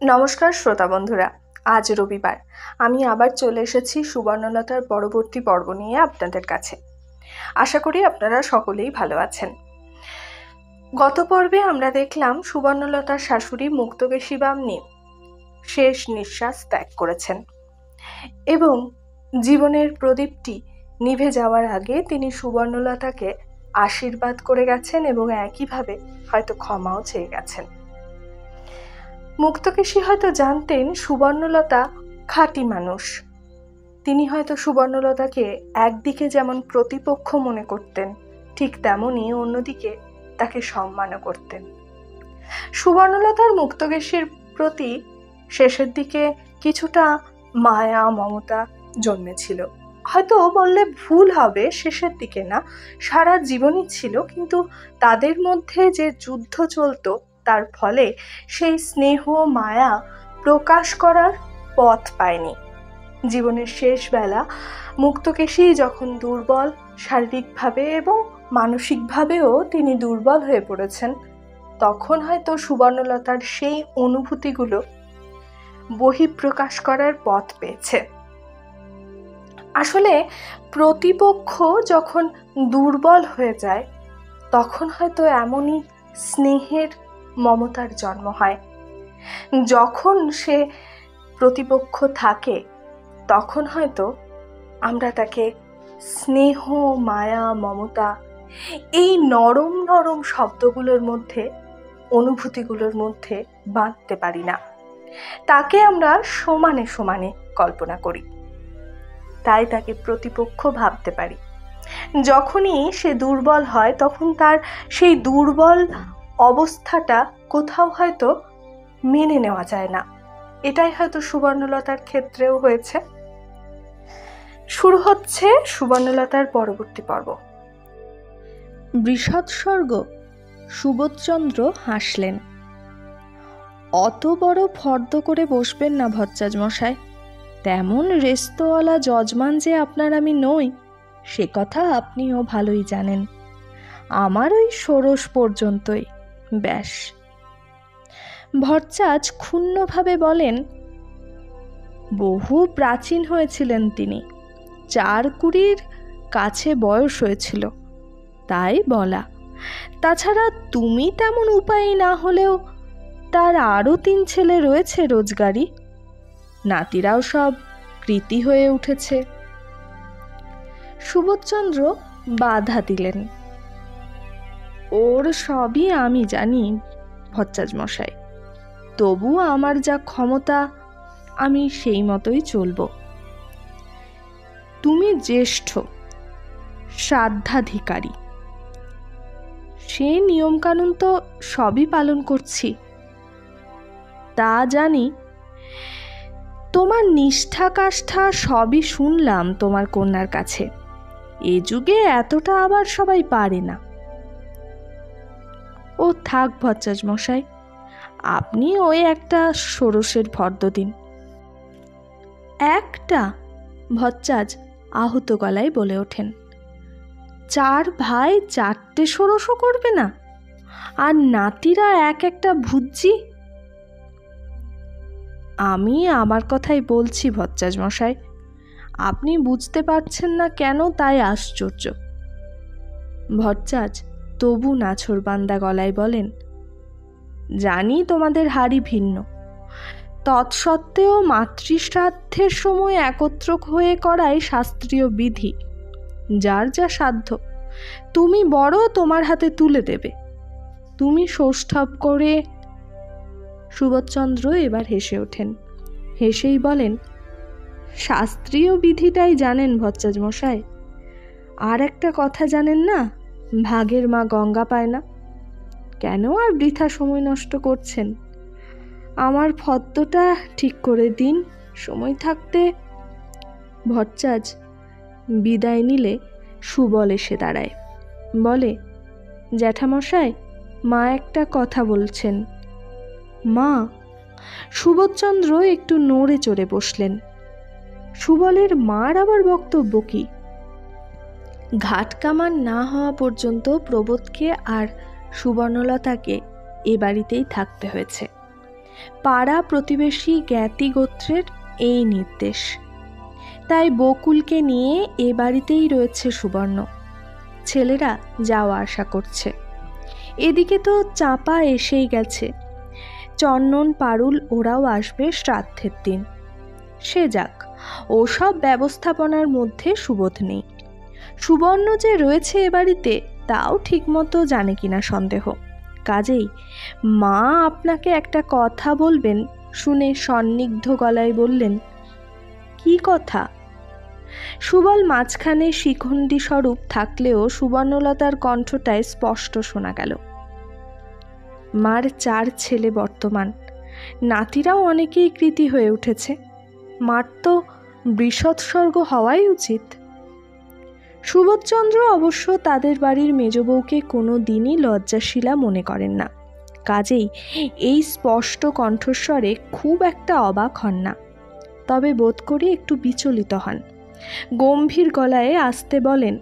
নমস্কার শ্রোতা বন্ধুরা, আজ রবিবার আমি আবার চলে এসেছি সুবর্ণলতার পরবর্তী পর্ব নিয়ে আপনাদের কাছে। আশা করি আপনারা সকলেই ভালো আছেন। গত পর্বে আমরা দেখলাম সুবর্ণলতার শাশুড়ি মুক্তকেশী বামনী শেষ নিঃশ্বাস ত্যাগ করেছেন এবং জীবনের প্রদীপটি নিভে যাওয়ার আগে তিনি সুবর্ণলতাকে আশীর্বাদ করে গেছেন এবং একইভাবে হয়তো ক্ষমাও চেয়ে গেছেন। মুক্তকেশী হয়তো জানতেন সুবর্ণলতা খাঁটি মানুষ। তিনি হয়তো সুবর্ণলতাকে একদিকে যেমন প্রতিপক্ষ মনে করতেন, ঠিক তেমনই অন্যদিকে তাকে সম্মানও করতেন। সুবর্ণলতার মুক্তকেশীর প্রতি শেষের দিকে কিছুটা মায়া মমতা জন্মেছিল। হয়তো বললে ভুল হবে, শেষের দিকে না, সারা জীবনই ছিল, কিন্তু তাদের মধ্যে যে যুদ্ধ চলতো তার ফলে সেই স্নেহ মায়া প্রকাশ করার পথ পায়নি। জীবনের শেষ বেলা মুক্তকেশী যখন দুর্বল, শারীরিকভাবে এবং মানসিকভাবেও তিনি দুর্বল হয়ে পড়েছেন, তখন হয়তো সুবর্ণলতার সেই অনুভূতিগুলো বহিঃপ্রকাশ করার পথ পেয়েছে। আসলে প্রতিপক্ষ যখন দুর্বল হয়ে যায় তখন হয়তো এমনই স্নেহের মমতার জন্ম হয়। যখন সে প্রতিপক্ষ থাকে তখন হয়তো আমরা তাকে স্নেহ মায়া মমতা এই নরম নরম শব্দগুলোর মধ্যে, অনুভূতিগুলোর মধ্যে বাঁধতে পারি না। তাকে আমরা সমানে সমানে কল্পনা করি, তাই তাকে প্রতিপক্ষ ভাবতে পারি। যখনই সে দুর্বল হয় তখন তার সেই দুর্বল অবস্থাটা কোথাও হয়তো মেনে নেওয়া যায় না। এটাই হয়তো সুবর্ণলতার ক্ষেত্রেও হয়েছে। শুরু হচ্ছে সুবর্ণলতার পরবর্তী পর্ব। বৃষৎসর্গ। সুবোধচন্দ্র হাসলেন। অত বড় ফর্দ করে বসবেন না ভট্টাচ মশাই, তেমন রেস্তোওয়ালা যজমান যে আপনার আমি নই সে কথা আপনিও ভালোই জানেন। আমার ওই ষোড়শ পর্যন্তই ব্যাস। ভট্টাচ ক্ষুণ্ণভাবে বলেন, বহু প্রাচীন হয়েছিলেন তিনি, 4-20 কাছে বয়স হয়েছিল, তাই বলা। তাছাড়া তুমি তেমন উপায় না হলেও তার আরও 3 ছেলে রয়েছে রোজগারি, নাতিরাও সব কৃতি হয়ে উঠেছে। সুবোধচন্দ্র বাধা দিলেন, ওর সবই আমি জানি ভট্টাচ মশাই, তবু আমার যা ক্ষমতা আমি সেই মতোই চলব। তুমি জ্যেষ্ঠ, শ্রাদ্ধাধিকারী, সে নিয়মকানুন তো সবই পালন করছি, তা জানি। তোমার নিষ্ঠা কাষ্ঠা সবই শুনলাম তোমার কন্যার কাছে, এ যুগে এতটা আবার সবাই পারে না। ও থাক ভট্টাচ মশাই, আপনি ওই একটা ষোড়শের ফর্দ দিন। একটা? ভট্টাচ আহত গলায় বলে ওঠেন, 4 ভাই 4টে ষোড়শও করবে না? আর নাতিরা একটা ভুজ্জি? আমি আমার কথাই বলছি ভট্টাচ মশাই, আপনি বুঝতে পারছেন না কেন তাই আশ্চর্য। ভট্টাচ তবু নাছোড়বান্দা গলায় বলেন, জানি তোমাদের হাড়ি ভিন্ন, তৎসত্ত্বেও মাতৃশ্রাদ্ধের সময় একত্র হয়ে করাই শাস্ত্রীয় বিধি, যার যা সাধ্য তুমি বড় তোমার হাতে তুলে দেবে, তুমি সৌষ্ঠব করে। সুবোধচন্দ্র এবার হেসে ওঠেন, হেসেই বলেন, শাস্ত্রীয় বিধিটাই জানেন ভট্টাচ মশাই, আর একটা কথা জানেন না, ভাগের মা গঙ্গা পায় না। কেন আর বৃথা সময় নষ্ট করছেন? আমার ফর্দটা ঠিক করে দিন সময় থাকতে। ভট্টাচ বিদায় নিলে সুবল এসে দাঁড়ায়, বলে, জ্যাঠামশাই, মা একটা কথা বলছেন। মা? সুবোধচন্দ্র একটু নড়ে চড়ে বসলেন। সুবলের মার আবার বক্তব্য কি? ঘাট কামান না হওয়া পর্যন্ত প্রবোধকে আর সুবর্ণলতাকে এ বাড়িতেই থাকতে হয়েছে। পাড়া প্রতিবেশী জ্ঞাতি গোত্রের এই নির্দেশ। তাই বকুলকে নিয়ে এ বাড়িতেই রয়েছে সুবর্ণ। ছেলেরা যাওয়া আসা করছে। এদিকে তো চাপা এসেই গেছে। চন্দন পারুল ওরাও আসবে শ্রাদ্ধের দিন। সে যাক, ওসব ব্যবস্থাপনার মধ্যে সুবোধ নেই। সুবর্ণ যে রয়েছে এ বাড়িতে তাও ঠিকমতো জানে কিনা সন্দেহ। কাজেই মা আপনাকে একটা কথা বলবেন শুনে সন্নিগ্ধ গলায় বললেন, কি কথা? সুবল মাঝখানে শিখণ্ডী স্বরূপ থাকলেও সুবর্ণলতার কণ্ঠটায় স্পষ্ট শোনা গেল। মার 4 ছেলে বর্তমান, নাতিরাও অনেকেই কৃতি হয়ে উঠেছে। মার তো বৃষৎসর্গ হওয়াই উচিত। সুবোধচন্দ্র অবশ্য তাদের বাড়ির মেজ বউকে কোনো দিনই লজ্জাশীলা মনে করেন না। কাজেই এই স্পষ্ট কণ্ঠস্বরে খুব একটা অবাক হন না। তবে বোধ করি একটু বিচলিত হন। গম্ভীর গলায় আস্তে বলেন,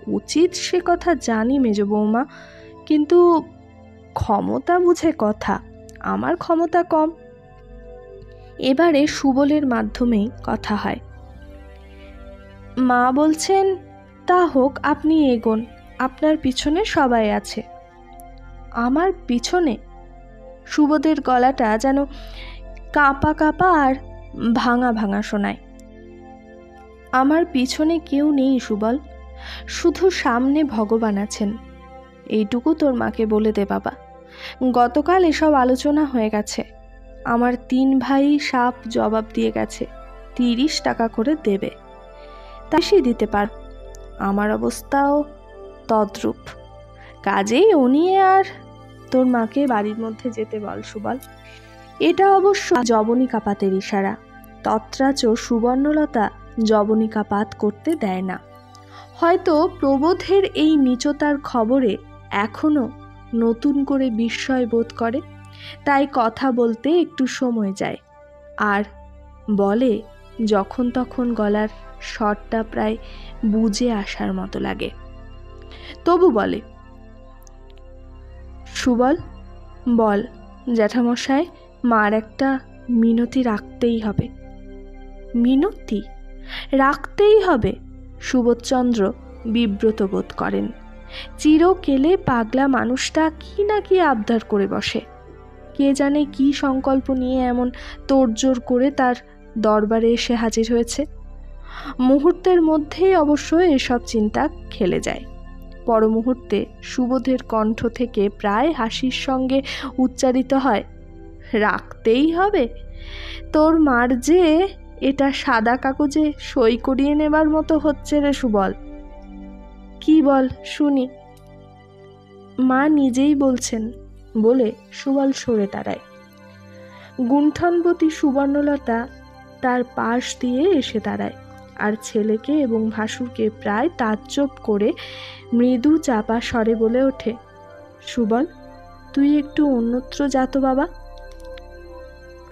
উচিত সে কথা জানি মেজ বৌমা, কিন্তু ক্ষমতা বুঝে কথা, আমার ক্ষমতা কম। এবারে সুবলের মাধ্যমেই কথা হয়। মা বলছেন, তা হোক, আপনি এগোন, আপনার পিছনে সবাই আছে। আমার পিছনে? সুবোধের গলাটা যেন কাঁপা কাঁপা আর ভাঙা ভাঙা শোনায়। আমার পিছনে কেউ নেই সুবল, শুধু সামনে ভগবান আছেন। এইটুকু তোর মাকে বলে দে বাবা। গতকাল এসব আলোচনা হয়ে গেছে। আমার 3 ভাই সাপ জবাব দিয়ে গেছে 30 টাকা করে দেবে। তা সে দিতে পার। আমার অবস্থাও তদ্রূপ। কাজেই উনি আর তোর মাকে বাড়ির মধ্যে যেতে বল সুবল। এটা অবশ্য যবনিকাপাতের ইশারা। তত্রাচ সুবর্ণলতা যবনিকাপাত করতে দেয় না। হয়তো প্রবোধের এই নীচতার খবরে এখনো নতুন করে বিস্ময় বোধ করে, তাই কথা বলতে একটু সময় যায়। আর বলে যখন তখন গলার স্বরটা প্রায় বুঝে আসার মতো লাগে। তবু বলে, সুবল বল জ্যাঠামশাই, মার একটা মিনতি রাখতেই হবে। মিনতি রাখতেই হবে? সুবোধচন্দ্র বিব্রত বোধ করেন। চিরকেলে পাগলা মানুষটা কি না কি আবদার করে বসে। কে জানে কি সংকল্প নিয়ে এমন তোড়জোড় করে তার দরবারে এসে হাজির হয়েছে। মুহূর্তের মধ্যেই অবশ্য এসব চিন্তা খেলে যায়। পর মুহূর্তে সুবোধের কণ্ঠ থেকে প্রায় হাসির সঙ্গে উচ্চারিত হয়, রাখতেই হবে? তোর মার যে এটা সাদা কাগজে সই করিয়ে নেবার মতো হচ্ছে রে সুবল। কি বল শুনি? মা নিজেই বলছেন বলে সুবল সরে দাঁড়ায়। গুণ্ঠনবতী সুবর্ণলতা তার পাশ দিয়ে এসে দাঁড়ায় আর ছেলেকে এবং ভাসুরকে প্রায় তাজ্জব করে মৃদু চাপা স্বরে বলে ওঠে, সুবল তুই একটু অন্যত্র যা তো বাবা।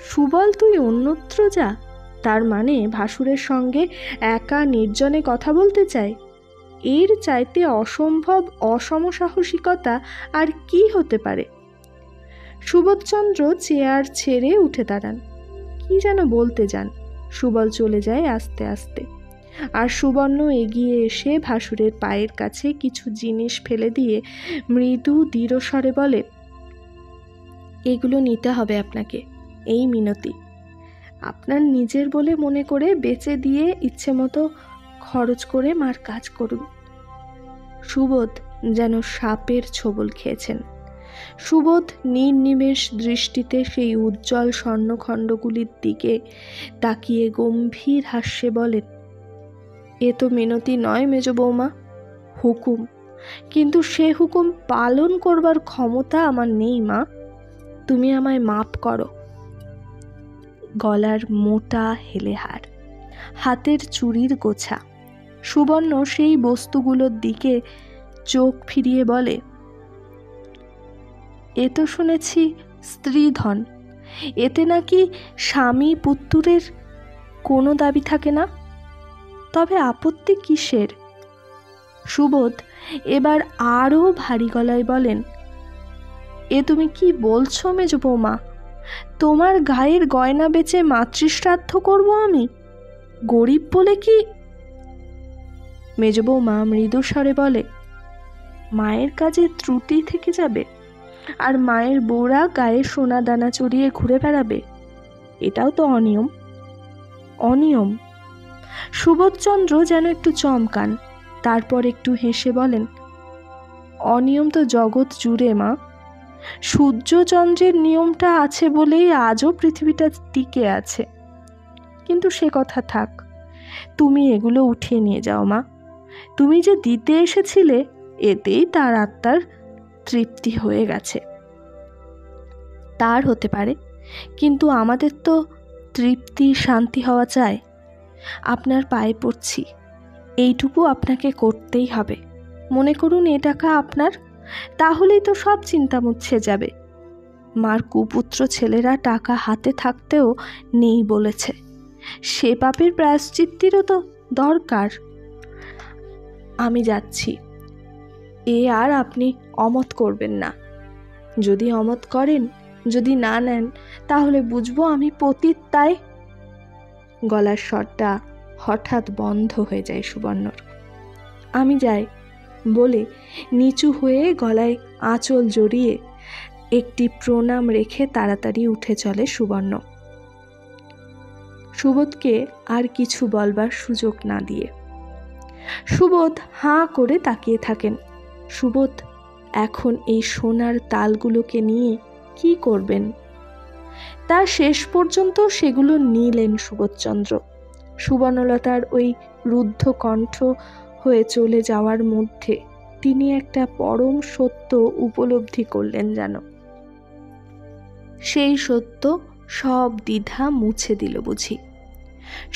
সুবল তুই অন্যত্র যা? তার মানে ভাসুরের সঙ্গে একা নির্জনে কথা বলতে চায়? এর চাইতে অসম্ভব অসমসাহসিকতা আর কি হতে পারে? সুবোধচন্দ্র চেয়ার ছেড়ে উঠে দাঁড়ান। কি যেন বলতে যান। সুবল চলে যায় আস্তে আস্তে। আর সুবর্ণ এগিয়ে এসে ভাসুরের পায়ের কাছে কিছু জিনিস ফেলে দিয়ে মৃদু দৃঢ় স্বরে বলে, এগুলো নিতে হবে আপনাকে, এই মিনতি। আপনার নিজের বলে মনে করে বেচে দিয়ে ইচ্ছে মতো খরচ করে মার কাজ করুন। সুবোধ যেন সাপের ছোবল খেয়েছেন। সুবোধ নির্নিমেষ দৃষ্টিতে সেই উজ্জ্বল স্বর্ণখণ্ডগুলির দিকে তাকিয়ে গম্ভীর হাস্যে বলেন, এ তো মিনতি নয় মেজ বৌমা, হুকুম। কিন্তু সে হুকুম পালন করবার ক্ষমতা আমার নেই মা, তুমি আমায় মাপ করো। গলার মোটা হেলেহার, হাতের চুড়ির গোছা। সুবর্ণ সেই বস্তুগুলোর দিকে চোখ ফিরিয়ে বলে, এ তো শুনেছি স্ত্রীধন, এতে নাকি স্বামী পুত্রের কোনো দাবি থাকে না, তবে আপত্তি কিসের? সুবোধ এবার আরও ভারী গলায় বলেন, এ তুমি কি বলছো মেজ বৌমা? তোমার গায়ের গয়না বেচে মাতৃশ্রাদ্ধ করব আমি? গরিব বলে কি? মেজ বৌমা মৃদু স্বরে বলে, মায়ের কাজে ত্রুটি থেকে যাবে আর মায়ের বউরা গায়ে সোনা দানা চড়িয়ে ঘুরে বেড়াবে? এটাও তো অনিয়ম। অনিয়ম। সুবোধচন্দ্র যেন একটু চমকান, তারপর একটু হেসে বলেন, অনিয়ম তো জগৎ জুড়ে মা। সূর্যচন্দ্রের নিয়মটা আছে বলেই আজও পৃথিবীটা টিকে আছে। কিন্তু সে কথা থাক, তুমি এগুলো উঠিয়ে নিয়ে যাও মা। তুমি যে দিতে এসেছিলে এতেই তার আত্মার তৃপ্তি হয়ে গেছে। তার হতে পারে, কিন্তু আমাদের তো তৃপ্তি শান্তি হওয়া চাই। আপনার পায়ে পড়ছি, এইটুকু আপনাকে করতেই হবে। মনে করুন এ টাকা আপনার, তাহলেই তো সব চিন্তা মুছে যাবে। মার কুপুত্র ছেলেরা টাকা হাতে থাকতেও নেই বলেছে, সে পাপের প্রায়শ্চিত্তিরও তো দরকার। আমি যাচ্ছি, এ আর আপনি অমত করবেন না। যদি অমত করেন, যদি না নেন, তাহলে বুঝবো আমি পতিত। তাই গলার স্বরটা হঠাৎ বন্ধ হয়ে যায় সুবর্ণর। আমি যাই বলে নিচু হয়ে গলায় আঁচল জড়িয়ে একটি প্রণাম রেখে তাড়াতাড়ি উঠে চলে সুবর্ণ, সুবোধকে আর কিছু বলবার সুযোগ না দিয়ে। সুবোধ হাঁ করে তাকিয়ে থাকেন। সুবোধ এখন এই সোনার তালগুলোকে নিয়ে কি করবেন? তার শেষ পর্যন্ত সেগুলো নিলেন সুবোধচন্দ্র। সুবর্ণলতার ওই রুদ্ধ কণ্ঠ হয়ে চলে যাওয়ার মধ্যে তিনি একটা পরম সত্য উপলব্ধি করলেন যেন। সেই সত্য সব দ্বিধা মুছে দিল বুঝি।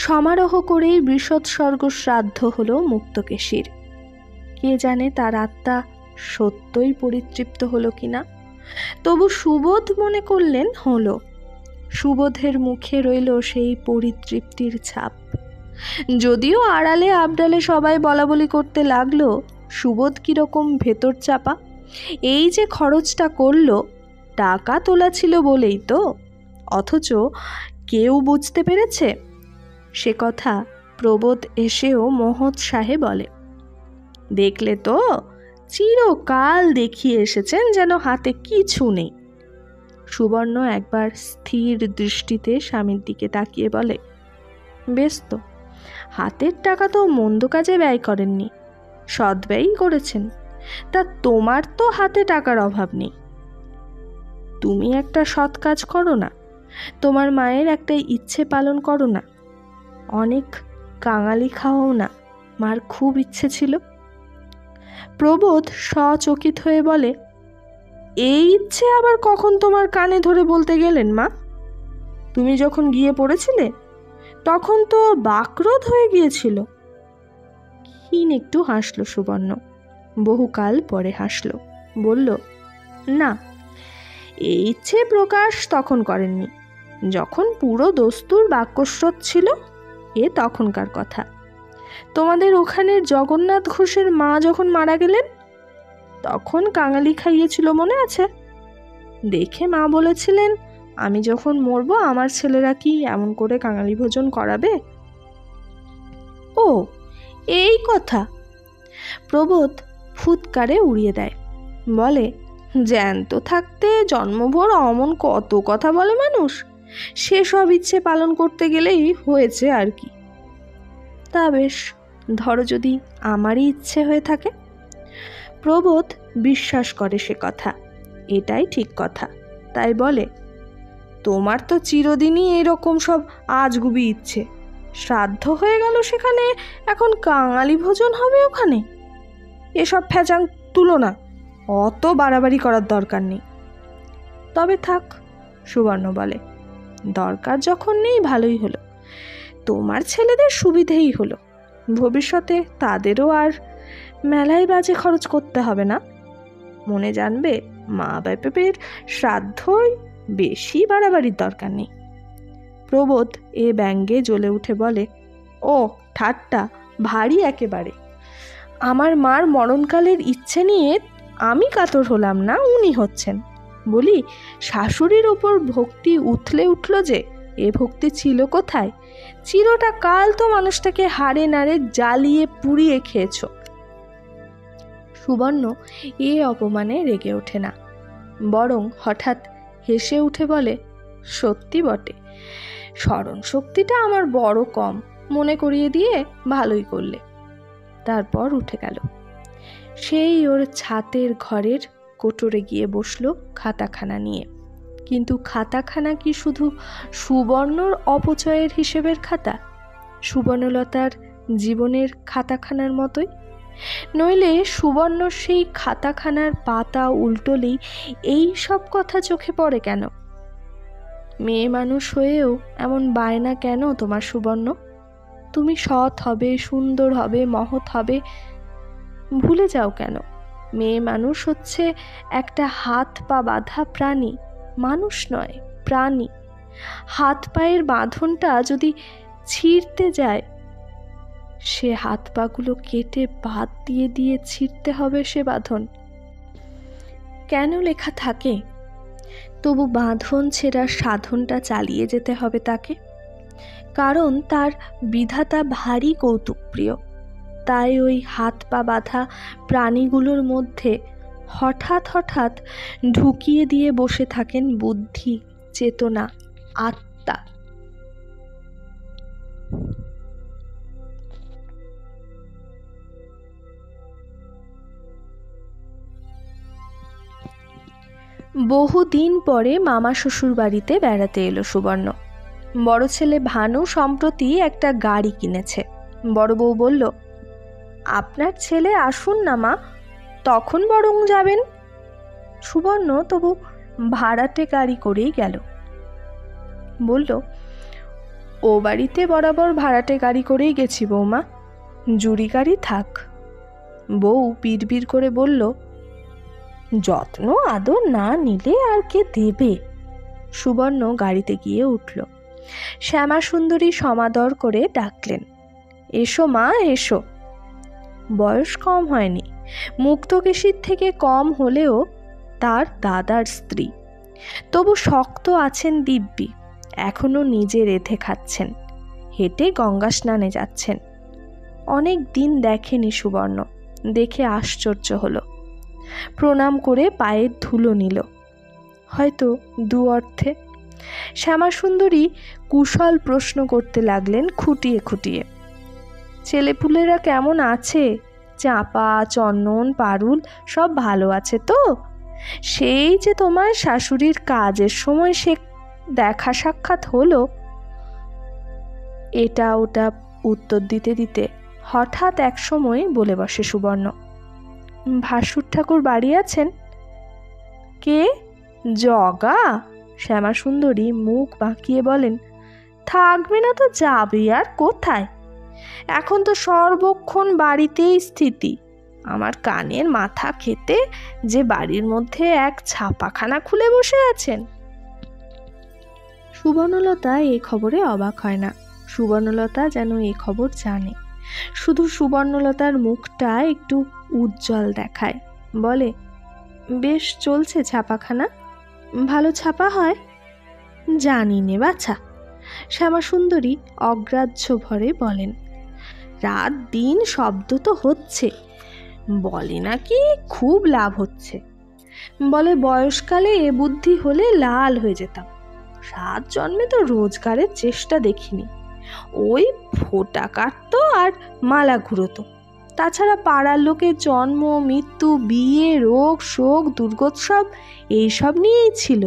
সমারোহ করেই বৃষৎসর্গ শ্রাদ্ধ হলো মুক্তকেশীর। কে জানে তার আত্মা সত্যই পরিতৃপ্ত হলো কিনা। তবু সুবোধ মনে করলেন হলো। সুবোধের মুখে রইল সেই পরিতৃপ্তির ছাপ। যদিও আড়ালে আবডালে সবাই বলাবলি করতে লাগলো সুবোধ কিরকম ভেতর চাপা। এই যে খরচটা করলো টাকা তোলা ছিল বলেই তো, অথচ কেউ বুঝতে পেরেছে? সে কথা প্রবোধ এসেও মহোৎসাহে বলে, দেখলে তো, চিরকাল দেখিয়ে এসেছেন যেন হাতে কিছু নেই। সুবর্ণ একবার স্থির দৃষ্টিতে স্বামীর দিকে তাকিয়ে বলে, বেশ তো, হাতের টাকা তো মন্দ কাজে ব্যয় করেননি, সৎ ব্যয়ই করেছেন। তা তোমার তো হাতে টাকার অভাব নেই। তুমি একটা সৎ কাজ করো না, তোমার মায়ের একটা ইচ্ছে পালন করো না, অনেক কাঙালি খাওয়াও না, মার খুব ইচ্ছে ছিল। প্রবোধ সচকিত হয়ে বলে, এই ইচ্ছে আবার কখন তোমার কানে ধরে বলতে গেলেন মা? তুমি যখন গিয়ে পড়েছিলে তখন তো বাকরোধ হয়ে গিয়েছিল। ক্ষীণ একটু হাসল সুবর্ণ, বহুকাল পরে হাসল, বলল, না, এই ইচ্ছে প্রকাশ তখন করেননি, যখন পুরো দস্তুর বাক্যস্রোত ছিল, এ তখনকার কথা। তোমাদের ওখানের জগন্নাথ ঘোষের মা যখন মারা গেলেন তখন কাঙালি খাইয়েছিল মনে আছে? দেখে মা বলেছিলেন, আমি যখন মরবো আমার ছেলেরা কি এমন করে কাঙালি ভোজন করাবে? ও এই কথা। প্রবোধ ফুৎকারে উড়িয়ে দেয়, বলে, জ্যান্ত থাকতে জন্মভর অমন কত কথা বলে মানুষ, সেসব ইচ্ছে পালন করতে গেলেই হয়েছে আর কি। তা বেশ, ধরো যদি আমারই ইচ্ছে হয়ে থাকে। প্রবোধ বিশ্বাস করে সে কথা, এটাই ঠিক কথা, তাই বলে, তোমার তো চিরদিনই এরকম সব আজগুবি ইচ্ছে। শ্রাদ্ধ হয়ে গেল সেখানে, এখন কাঙালি ভোজন হবে ওখানে। এসব ফ্যাচাং তুলো না, অত বাড়াবাড়ি করার দরকার নেই। তবে থাক, সুবর্ণ বলে, দরকার যখন নেই ভালোই হলো, তোমার ছেলেদের সুবিধেই হলো, ভবিষ্যতে তাদেরও আর মেলায় বাজে খরচ করতে হবে না। মনে জানবে, মা বাপের শ্রাদ্ধই, বেশি বাড়াবাড়ির দরকার নেই। প্রবোধ এ ব্যঙ্গে জ্বলে উঠে বলে, ও ঠাট্টা ভারী একেবারে। আমার মার মরণকালের ইচ্ছে নিয়ে আমি কাতর হলাম না, উনি হচ্ছেন। বলি, শাশুড়ির ওপর ভক্তি উথলে উঠল যে, এ ভক্তি ছিল কোথায়? চিরটা কাল তো মানুষটাকে হাড়ে নাড়ে জ্বালিয়ে পুড়িয়ে খেয়েছ। সুবর্ণ এ অপমানে রেগে ওঠে না, বরং হঠাৎ হেসে উঠে বলে, সত্যি বটে, স্মরণ শক্তিটা আমার বড় কম, মনে করিয়ে দিয়ে ভালোই করলে। তারপর উঠে গেল। সেই ওর ছাতের ঘরের কোটরে গিয়ে বসলো খাতাখানা নিয়ে। কিন্তু খাতাখানা কি শুধু সুবর্ণর অপচয়ের হিসেবের খাতা, সুবর্ণলতার জীবনের খাতাখানার মতোই? নইলে সুবর্ণ সেই খাতাখানার পাতা উল্টোলেই এই সব কথা চোখে পড়ে কেন? মেয়ে মানুষ হয়েও এমন বায়না কেন তোমার সুবর্ণ? তুমি সৎ হবে, সুন্দর হবে, মহৎ হবে, ভুলে যাও কেন? মেয়ে মানুষ হচ্ছে একটা হাত পা বাঁধা প্রাণী, মানুষ নয়, প্রাণী। হাত পায়ের বাঁধনটা যদি ছিঁড়তে যায়, সে হাত পাগুলো কেটে বাদ দিয়ে দিয়ে ছিঁড়তে হবে সে বাঁধন। কেন লেখা থাকে, তবু বাঁধন ছেঁড়ার সাধনটা চালিয়ে যেতে হবে তাকে? কারণ তার বিধাতা ভারী কৌতুকপ্রিয়। তাই ওই হাত পা বাঁধা প্রাণীগুলোর মধ্যে হঠাৎ হঠাৎ ঢুকিয়ে দিয়ে বসে থাকেন বুদ্ধি, চেতনা, আত্মা। বহুদিন পরে মামা শ্বশুর বাড়িতে বেড়াতে এলো সুবর্ণ। বড় ছেলে ভানু সম্প্রতি একটা গাড়ি কিনেছে। বড় বউ বলল, আপনার ছেলে আসুন না মা, তখন বরং যাবেন। সুবর্ণ তবু ভাড়াটে গাড়ি করেই গেল। বলল, ও বাড়িতে বরাবর ভাড়াটে গাড়ি করেই গেছি বৌমা, জুড়ি গাড়ি থাক। বউ বিড়বিড় করে বলল, যত্ন আদর না নিলে আর কে দেবে? সুবর্ণ গাড়িতে গিয়ে উঠল। শ্যামা সুন্দরী সমাদর করে ডাকলেন, এসো মা, এসো। বয়স কম হয়নি, মুক্তকেশীর থেকে কম হলেও তার দাদার স্ত্রী। তবু শক্ত আছেন দিব্যি, এখনো নিজে রেঁধে খাচ্ছেন, হেঁটে গঙ্গা স্নানে যাচ্ছেন। অনেক দিন দেখেনি সুবর্ণ, দেখে আশ্চর্য হলো। প্রণাম করে পায়ের ধুলো নিল, হয়তো দু অর্থে। শ্যামাসুন্দরী কুশল প্রশ্ন করতে লাগলেন খুঁটিয়ে খুঁটিয়ে, ছেলেপুলেরা কেমন আছে? চাঁপা, চন্দন, পারুল সব ভালো আছে তো? সেই যে তোমার শাশুড়ির কাজের সময় সে দেখা সাক্ষাৎ হলো। এটা ওটা উত্তর দিতে দিতে হঠাৎ এক সময় বলে বসে সুবর্ণ, ভাসুর ঠাকুর বাড়ি আছেন? কে? জগা? শ্যামাসুন্দরী মুখ বাঁকিয়ে বলেন, থাকবে না তো যাবে আর কোথায়? এখন তো সর্বক্ষণ বাড়িতেই স্থিতি। আমার কানের মাথা খেতে যে বাড়ির মধ্যে এক ছাপাখানা খুলে বসে আছেন। সুবর্ণলতা এ খবরে অবাক হয় না। সুবর্ণলতা যেন এ খবর জানে। শুধু সুবর্ণলতার মুখটা একটু উজ্জ্বল দেখায়, বলে, বেশ চলছে ছাপাখানা, ভালো ছাপা হয়? জানি নে বাছা। শ্যামাসুন্দরী অগ্রাহ্য ভরে বলেন, রাত দিন শব্দ তো হচ্ছে, বলে নাকি খুব লাভ হচ্ছে। বলে বয়সকালে এ বুদ্ধি হলে লাল হয়ে যেতাম, 7 জন্মে তো রোজগারের চেষ্টা দেখিনি। ওই ফোঁটা কাটতো আর মালা ঘুরোতো, তাছাড়া পাড়ার লোকের জন্ম, মৃত্যু, বিয়ে, রোগ, শোক, দুর্গোৎসব এইসব নিয়েই ছিল।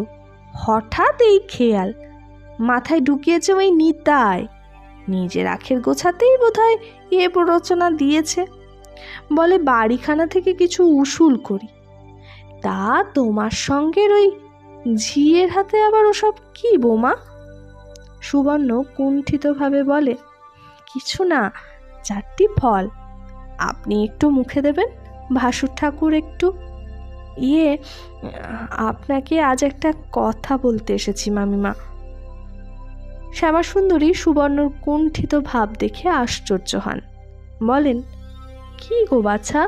হঠাৎ এই খেয়াল মাথায় ঢুকিয়েছে ওই নিতাই, নিজের আখের গোছাতেই বোধহয় এ প্ররোচনা দিয়েছে। বলে বাড়িখানা থেকে কিছু উসুল করি। তা তোমার সঙ্গের ওই ঝিয়ের হাতে আবার ওসব কি বোমা? সুবর্ণ কুণ্ঠিতভাবে বলে, কিছু না, 4টি ফল। আপনি একটু মুখে দেবেন, ভাসুর ঠাকুর একটু। আপনাকে আজ একটা কথা বলতে এসেছি মামিমা। শ্যামাসুন্দরী সুবর্ণর কুণ্ঠিত ভাব দেখে আশ্চর্য হন, বলেন, কি গো বাছা?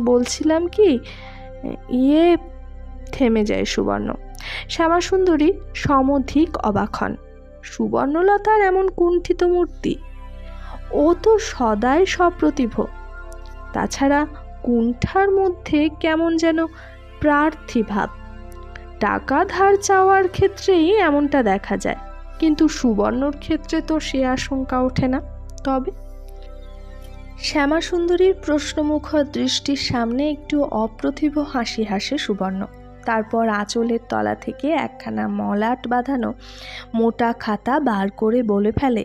বলছিলাম কি, থেমে যায় সুবর্ণ। শ্যামাসুন্দরী সমধিক অবাক হন। সুবর্ণলতার এমন কুণ্ঠিত মূর্তি, ও তো সদাই সপ্রতিভ। তাছাড়া কুণ্ঠার মধ্যে কেমন যেন প্রার্থী ভাব। টাকা ধার চাওয়ার ক্ষেত্রেই এমনটা দেখা যায়, কিন্তু সুবর্ণর ক্ষেত্রে তো সে আশঙ্কা ওঠে না। তবে শ্যামাসুন্দরীর প্রশ্নমুখর দৃষ্টির সামনে একটু অপ্রতিভ হাসি হাসে সুবর্ণ। তারপর আঁচলের তলা থেকে একখানা মলাট বাঁধানো মোটা খাতা বার করে বলে ফেলে,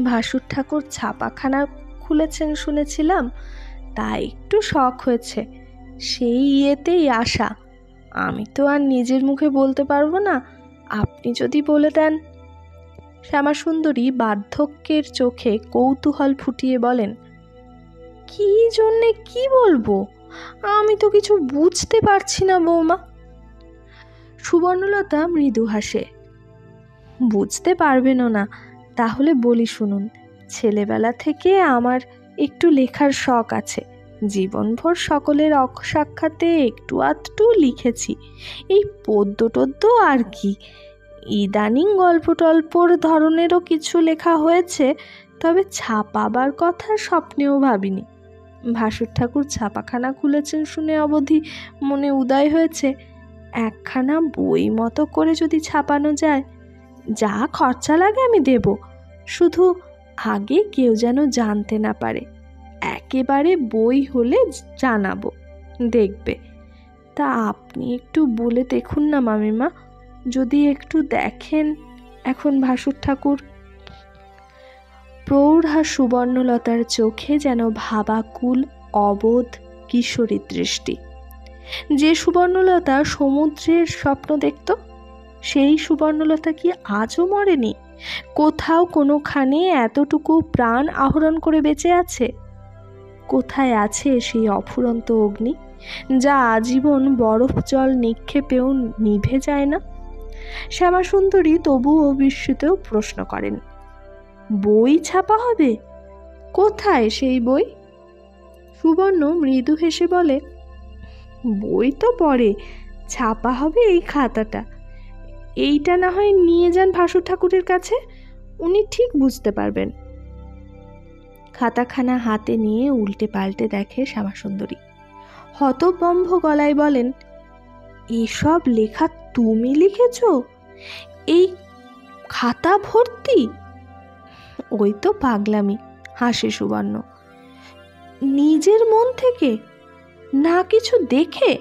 ভাসুর ঠাকুর ছাপাখানা খুলেছেন শুনেছিলাম, তাই একটু শখ হয়েছে, সেই ইয়েতেই আসা। আমি তো আর নিজের মুখে বলতে পারবো না, আপনি যদি বলে দেন। শ্যামাসুন্দরী বার্ধক্যের চোখে কৌতূহল ফুটিয়ে বলেন, কি জন্যে কি বলবো, আমি তো কিছু বুঝতে পারছি না বৌমা। সুবর্ণলতা মৃদু হাসে, বুঝতে পারবেনও না, তাহলে বলি শুনুন। ছেলেবেলা থেকে আমার একটু লেখার শখ আছে। জীবনভর সকলের অসাক্ষাতে একটু আধটু লিখেছি, এই পদ্য টদ্য আর কি। ইদানিং গল্প টল্পর ধরনেরও কিছু লেখা হয়েছে, তবে ছাপাবার কথা স্বপ্নেও ভাবিনি। ভাসুর ঠাকুর ছাপাখানা খুলেছেন শুনে অবধি মনে উদয় হয়েছে, একখানা বই মতো করে যদি ছাপানো যায়, যা খরচা লাগে আমি দেব, শুধু আগে কেউ যেন জানতে না পারে। একেবারে বই হলে জানাবো, দেখবে। তা আপনি একটু বলে দেখুন না মামিমা, যদি একটু দেখেন। এখন ভাসুর ঠাকুর। প্রৌঢ়া সুবর্ণলতার চোখে যেন ভাবাকুল অবোধ কিশোরী দৃষ্টি। যে সুবর্ণলতা সমুদ্রের স্বপ্ন দেখত, সেই সুবর্ণলতা কি আজও মরেনি? কোথাও কোনোখানে এতটুকু প্রাণ আহরণ করে বেঁচে আছে? কোথায় আছে সেই অফুরন্ত অগ্নি, যা আজীবন বরফ জল নিক্ষেপেও নিভে যায় না? শ্যামাসুন্দরী তবুও বিস্মিত প্রশ্ন করেন, বই ছাপা হবে? কোথায় সেই বই? সুবর্ণ মৃদু হেসে বলে, বই তো পরে, ছাপা হবে এই খাতাটা। এইটা না হয় নিয়ে যান ভাসুর ঠাকুরের কাছে, উনি ঠিক বুঝতে পারবেন। খাতাখানা হাতে নিয়ে উল্টে পাল্টে দেখে শ্যামাসুন্দরী। হতভম্ব গলায় বলেন, এসব লেখা তুমি লিখেছ? এই খাতা ভর্তি? ওই তো পাগলামি, হাসে সুবর্ণ। নিজের মন থেকে, না কিছু দেখে?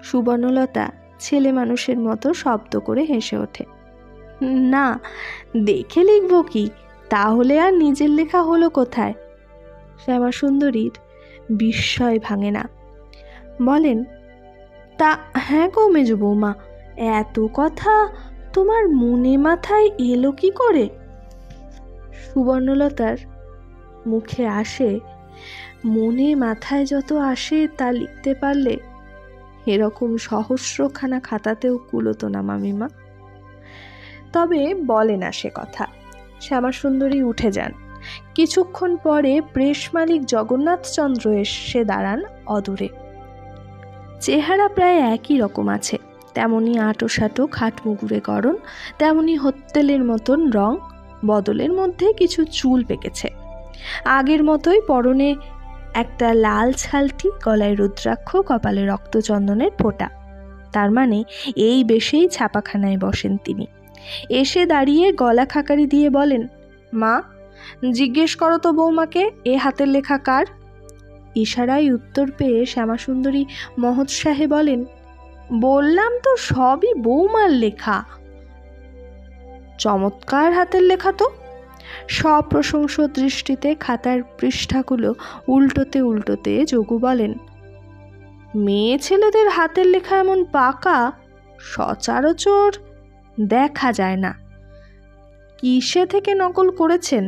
সুবর্ণলতা ছেলে মানুষের মতো শব্দ করে হেসে ওঠে, না দেখে লিখব কি, তাহলে আর নিজের লেখা হলো কোথায়? শ্যামাসুন্দরীর বিস্ময় ভাঙে না, বলেন, তা হ্যাঁ গো মেজ বৌমা, এত কথা তোমার মনে মাথায় এলো কি করে? সুবর্ণলতার মুখে আসে, মনে মাথায় যত আসে তা লিখতে পারলে এরকম সহস্রখানা খাতাতেও কুলোতো না মামিমা। তবে বলে না সে কথা। শ্যামাসুন্দরী উঠে যান। কিছুক্ষণ পরে প্রেস মালিক জগন্নাথচন্দ্র এসে দাঁড়ান অদূরে। চেহারা প্রায় একই রকম আছে, তেমনি আঁটোসাঁটো খাটমুগুরে গড়ন, তেমনি হত্তেলের মতন রং, বদলের মধ্যে কিছু চুল পেকেছে। আগের মতোই পরনে একটা লাল ছালটি, গলায় রুদ্রাক্ষ, কপালে রক্তচন্দনের ফোঁটা। তার মানে এই বেশেই ছাপাখানায় বসেন তিনি। এসে দাঁড়িয়ে গলা খাকারি দিয়ে বলেন, মা, জিজ্ঞেস করো তো বৌমাকে এ হাতের লেখা কার? ইশারায় উত্তর পেয়ে শ্যামাসুন্দরী মহোৎসাহে বলেন, বললাম তো সবই বৌমার লেখা। চমৎকার হাতের লেখা তো। সপ্রশংস দৃষ্টিতে খাতার পৃষ্ঠাগুলো উল্টোতে উল্টোতে যোগু বলেন, মেয়ে ছেলেদের হাতের লেখা এমন পাকা সচরাচর দেখা যায় না। কিসে থেকে নকল করেছেন?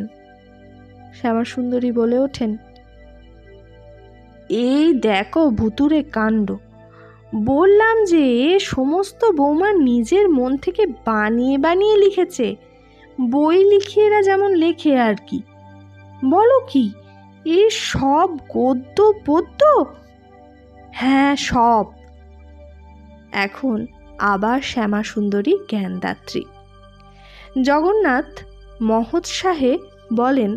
শ্যামাসুন্দরী বলে ওঠেন, এই দেখো ভুতুরে কাণ্ড। বললাম যে সমস্ত বৌমা নিজের মন থেকে বানিয়ে বানিয়ে লিখেছে, বই লিখিয়েরা যেমন লেখে আর কি। বলো কি, এ সব গদ্য পদ্য? হ্যাঁ সব। এখন আবার শ্যামাসুন্দরী জ্ঞানদাত্রী। জগন্নাথ মহোৎসাহে বলেন,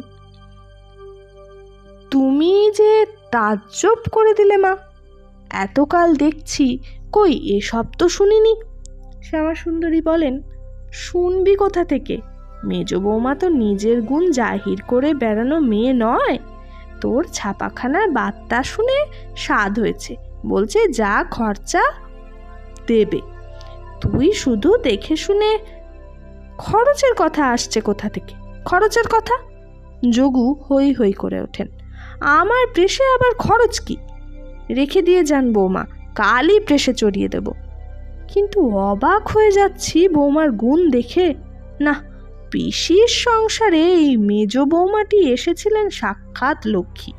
তুমি যে তাজ্জব করে দিলে মা, এতকাল দেখছি, কই এসব তো শুনিনি। শ্যামাসুন্দরী বলেন, শুনবি কোথা থেকে? মেজ বৌমা তো নিজের গুণ জাহির করে বেড়ানো মেয়ে নয়। তোর ছাপাখানার বার্তা শুনে স্বাদ হয়েছে, বলছে যা খরচা দেবে, তুই শুধু দেখে শুনে। খরচের কথা আসছে কোথা থেকে? খরচের কথা? যোগু হই হই করে ওঠেন, আমার প্রেসে আবার খরচ কি? রেখে দিয়ে যান বৌমা, কালই প্রেসে চড়িয়ে দেব। কিন্তু অবাক হয়ে যাচ্ছি বৌমার গুণ দেখে। না, পিসির সংসারে এই মেজ বৌমাটি এসেছিলেন সাক্ষাৎ লক্ষ্মী,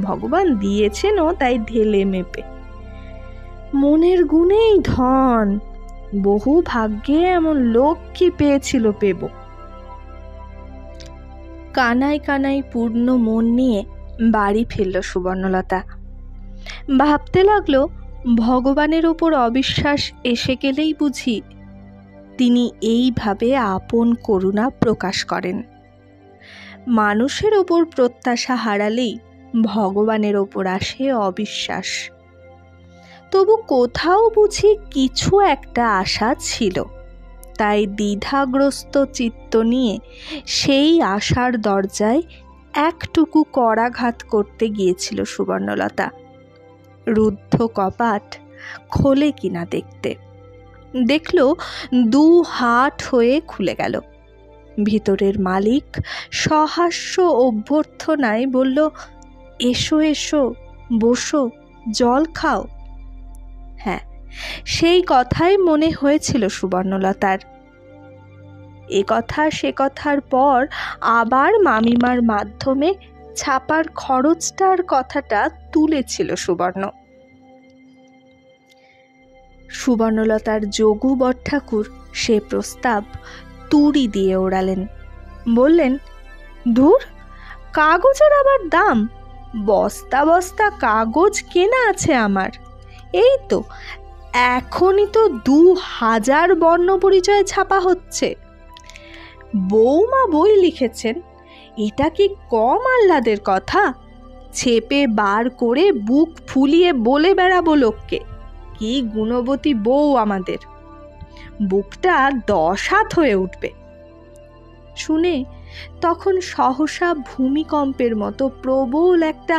ভগবান দিয়েছেনও তাই ঢেলে মেপে। মনের গুণেই ধন, বহু ভাগ্যে এমন লক্ষ্মী পেয়েছিল পেব। কানাই কানাই পূর্ণ মন নিয়ে বাড়ি ফিরল সুবর্ণলতা। ভাবতে লাগলো, ভগবানের ওপর অবিশ্বাস এসে গেলেই বুঝি তিনি এইভাবে আপন করুণা প্রকাশ করেন। মানুষের ওপর প্রত্যাশা হারালেই ভগবানের ওপর আসে অবিশ্বাস। তবু কোথাও বুঝি কিছু একটা আশা ছিল, তাই দ্বিধাগ্রস্ত চিত্ত নিয়ে সেই আশার দরজায় একটুকু করাঘাত করতে গিয়েছিল সুবর্ণলতা। রুদ্ধ কপাট খোলে কিনা দেখতে। দেখল 2 হাত হয়ে খুলে গেল। ভিতরের মালিক সহাস্য অভ্যর্থনায় বলল, এসো এসো, বসো, জল খাও। হ্যাঁ, সেই কথাই মনে হয়েছিল সুবর্ণলতার। এ কথা সে কথার পর আবার মামিমার মাধ্যমে ছাপার খরচটার কথাটা তুলেছিল সুবর্ণ। সুবর্ণলতার যোগু বড়ঠাকুর সে প্রস্তাব তুড়ি দিয়ে ওড়ালেন। বললেন, ধুর, কাগজের আবার দাম, বস্তা বস্তা কাগজ কেনা আছে আমার। এই তো এখনই তো 2000 বর্ণ পরিচয় ছাপা হচ্ছে। বৌমা বই লিখেছেন, এটা কি কম আহ্লাদের কথা? ছেপে বার করে বুক ফুলিয়ে বলে বেড়াবো লোককে, কি গুণবতী বউ আমাদের, বুকটা 10 হাত হয়ে উঠবে। শুনে তখন সহসা ভূমিকম্পের মতো প্রবল একটা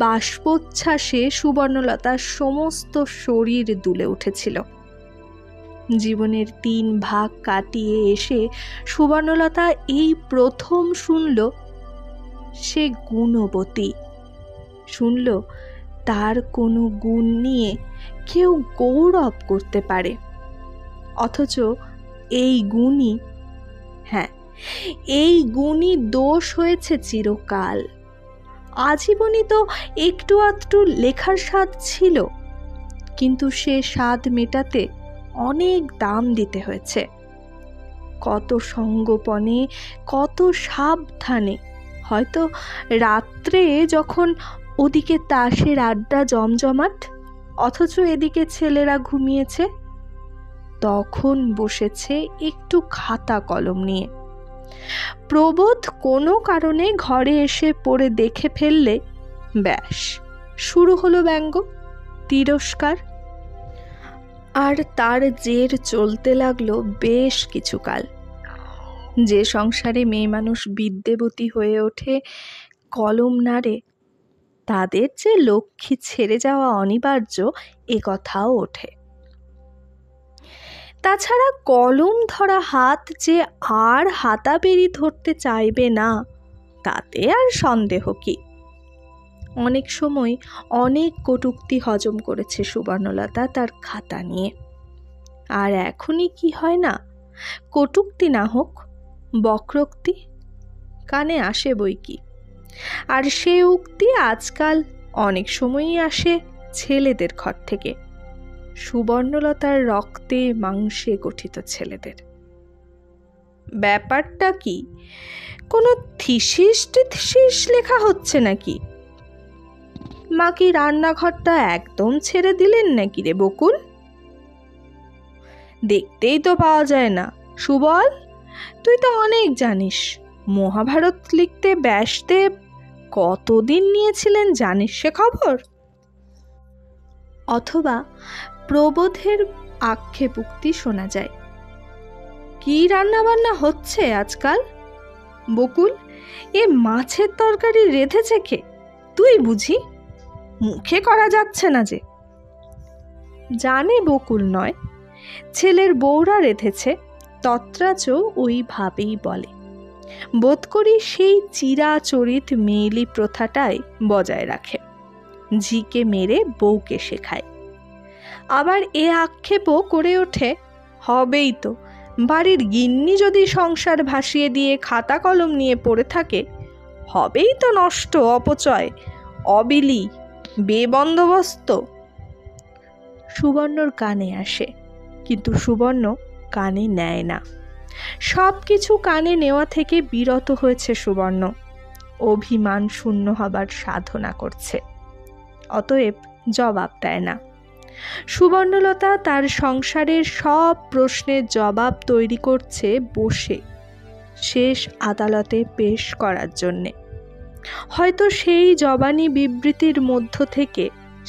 বাষ্পোচ্ছ্বাসে সুবর্ণলতার সমস্ত শরীর দুলে উঠেছিল। জীবনের 3 ভাগ কাটিয়ে এসে সুবর্ণলতা এই প্রথম শুনল সে গুণবতী, শুনল তার কোনো গুণ নিয়ে কেউ গৌরব করতে পারে। অথচ এই গুণই, হ্যাঁ, এই গুণই দোষ হয়েছে চিরকাল। আজীবনই তো একটু আধটু লেখার স্বাদ ছিল, কিন্তু সে স্বাদ মেটাতে অনেক দাম দিতে হয়েছে। কত সঙ্গোপনে, কত সাবধানে। হয়তো রাত্রে যখন ওদিকে তাসের আড্ডা জমজমাট, অথচ এদিকে ছেলেরা ঘুমিয়েছে, তখন বসেছে একটু খাতা কলম নিয়ে। প্রবোধ কোনো কারণে ঘরে এসে পড়ে দেখে ফেললে ব্যাস, শুরু হলো ব্যঙ্গ, তিরস্কার। আর তার জের চলতে লাগলো বেশ কিছুকাল। যে সংসারে মেয়ে মানুষ বিদ্যেবতী হয়ে ওঠে, কলম নাড়ে, তাদের যে লক্ষ্মী ছেড়ে যাওয়া অনিবার্য, এ কথাও ওঠে। তাছাড়া কলম ধরা হাত যে আর হাতাবেরি ধরতে চাইবে না, তাতে আর সন্দেহ কি। অনেক সময় অনেক কটূক্তি হজম করেছে সুবর্ণলতা তার খাতা নিয়ে। আর এখনই কি হয় না, কটূক্তি না হোক, বক্রোক্তি কানে আসে বই কি। আর সে উক্তি আজকাল অনেক সময়ই আসে ছেলেদের ঘর থেকে, সুবর্ণলতার রক্তে মাংসে গঠিত ছেলেদের। ব্যাপারটা কি, কোনো থিসিস লেখা হচ্ছে নাকি? মা কি রান্নাঘরটা একদম ছেড়ে দিলেন নাকি রে বকুল? দেখতেই তো পাওয়া যায় না। সুবল, তুই তো অনেক জানিস। মহাভারত লিখতে ব্যাসদেব কতদিন নিয়েছিলেন জানিস সে খবর? অথবা প্রবোধের আক্ষেপোক্তি শোনা যায়, কি রান্নাবান্না হচ্ছে আজকাল? বকুল, এ মাছের তরকারি রেঁধেছে কে? তুই বুঝি? মুখে করা যাচ্ছে না যে। জানে বকুল নয়, ছেলের বউরা রেঁধেছে, তত্রাচ ওইভাবেই বলে। বোধ করি সেই চিরাচরিত মেয়েলি প্রথাটাই বজায় রাখে, ঝিকে মেরে বউকে শেখায়। আবার এ আক্ষেপও করে ওঠে, হবেই তো, বাড়ির গিন্নি যদি সংসার ভাসিয়ে দিয়ে খাতা কলম নিয়ে পড়ে থাকে, হবেই তো নষ্ট, অপচয়, অবিলি, বেবন্দোবস্ত। সুবর্ণর কানে আসে, কিন্তু সুবর্ণ কানে নেয় না। সব কিছু কানে নেওয়া থেকে বিরত হয়েছে সুবর্ণ, অভিমান শূন্য হবার সাধনা করছে, অতএব জবাব দেয় না। সুবর্ণলতা তার সংসারের সব প্রশ্নের জবাব তৈরি করছে বসে, শেষ আদালতে পেশ করার জন্যে। হয়তো সেই জবানি বিবৃতির মধ্য থেকে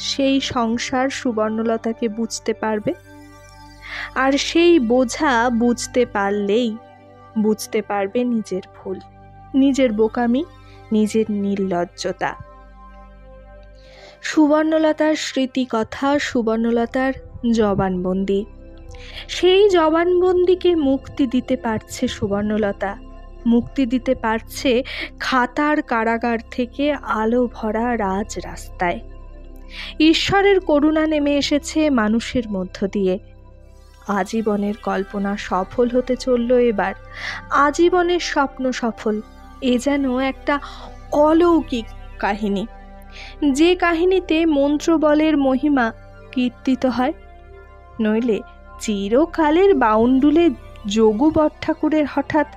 সেই সংসার সুবর্ণলতাকে বুঝতে পারবে, আর সেই বোঝা বুঝতে পারলেই বুঝতে পারবে নিজের ভুল, নিজের বোকামি, নিজের নির্লজ্জতা। সুবর্ণলতার স্মৃতিকথা, সুবর্ণলতার জবানবন্দি, সেই জবানবন্দিকে মুক্তি দিতে পারছে সুবর্ণলতা, মুক্তি দিতে পারছে খাতার কারাগার থেকে আলো ভরা রাজ রাস্তায়। ঈশ্বরের করুণা নেমে এসেছে মানুষের মধ্য দিয়ে। আজীবনের কল্পনা সফল হতে চলল এবার, আজীবনের স্বপ্ন সফল। এ যেন একটা অলৌকিক কাহিনী, যে কাহিনীতে মন্ত্রবলের মহিমা কীর্তিত হয়। নইলে চিরকালের বাউন্ডুলে যোগু বটঠাকুরের হঠাৎ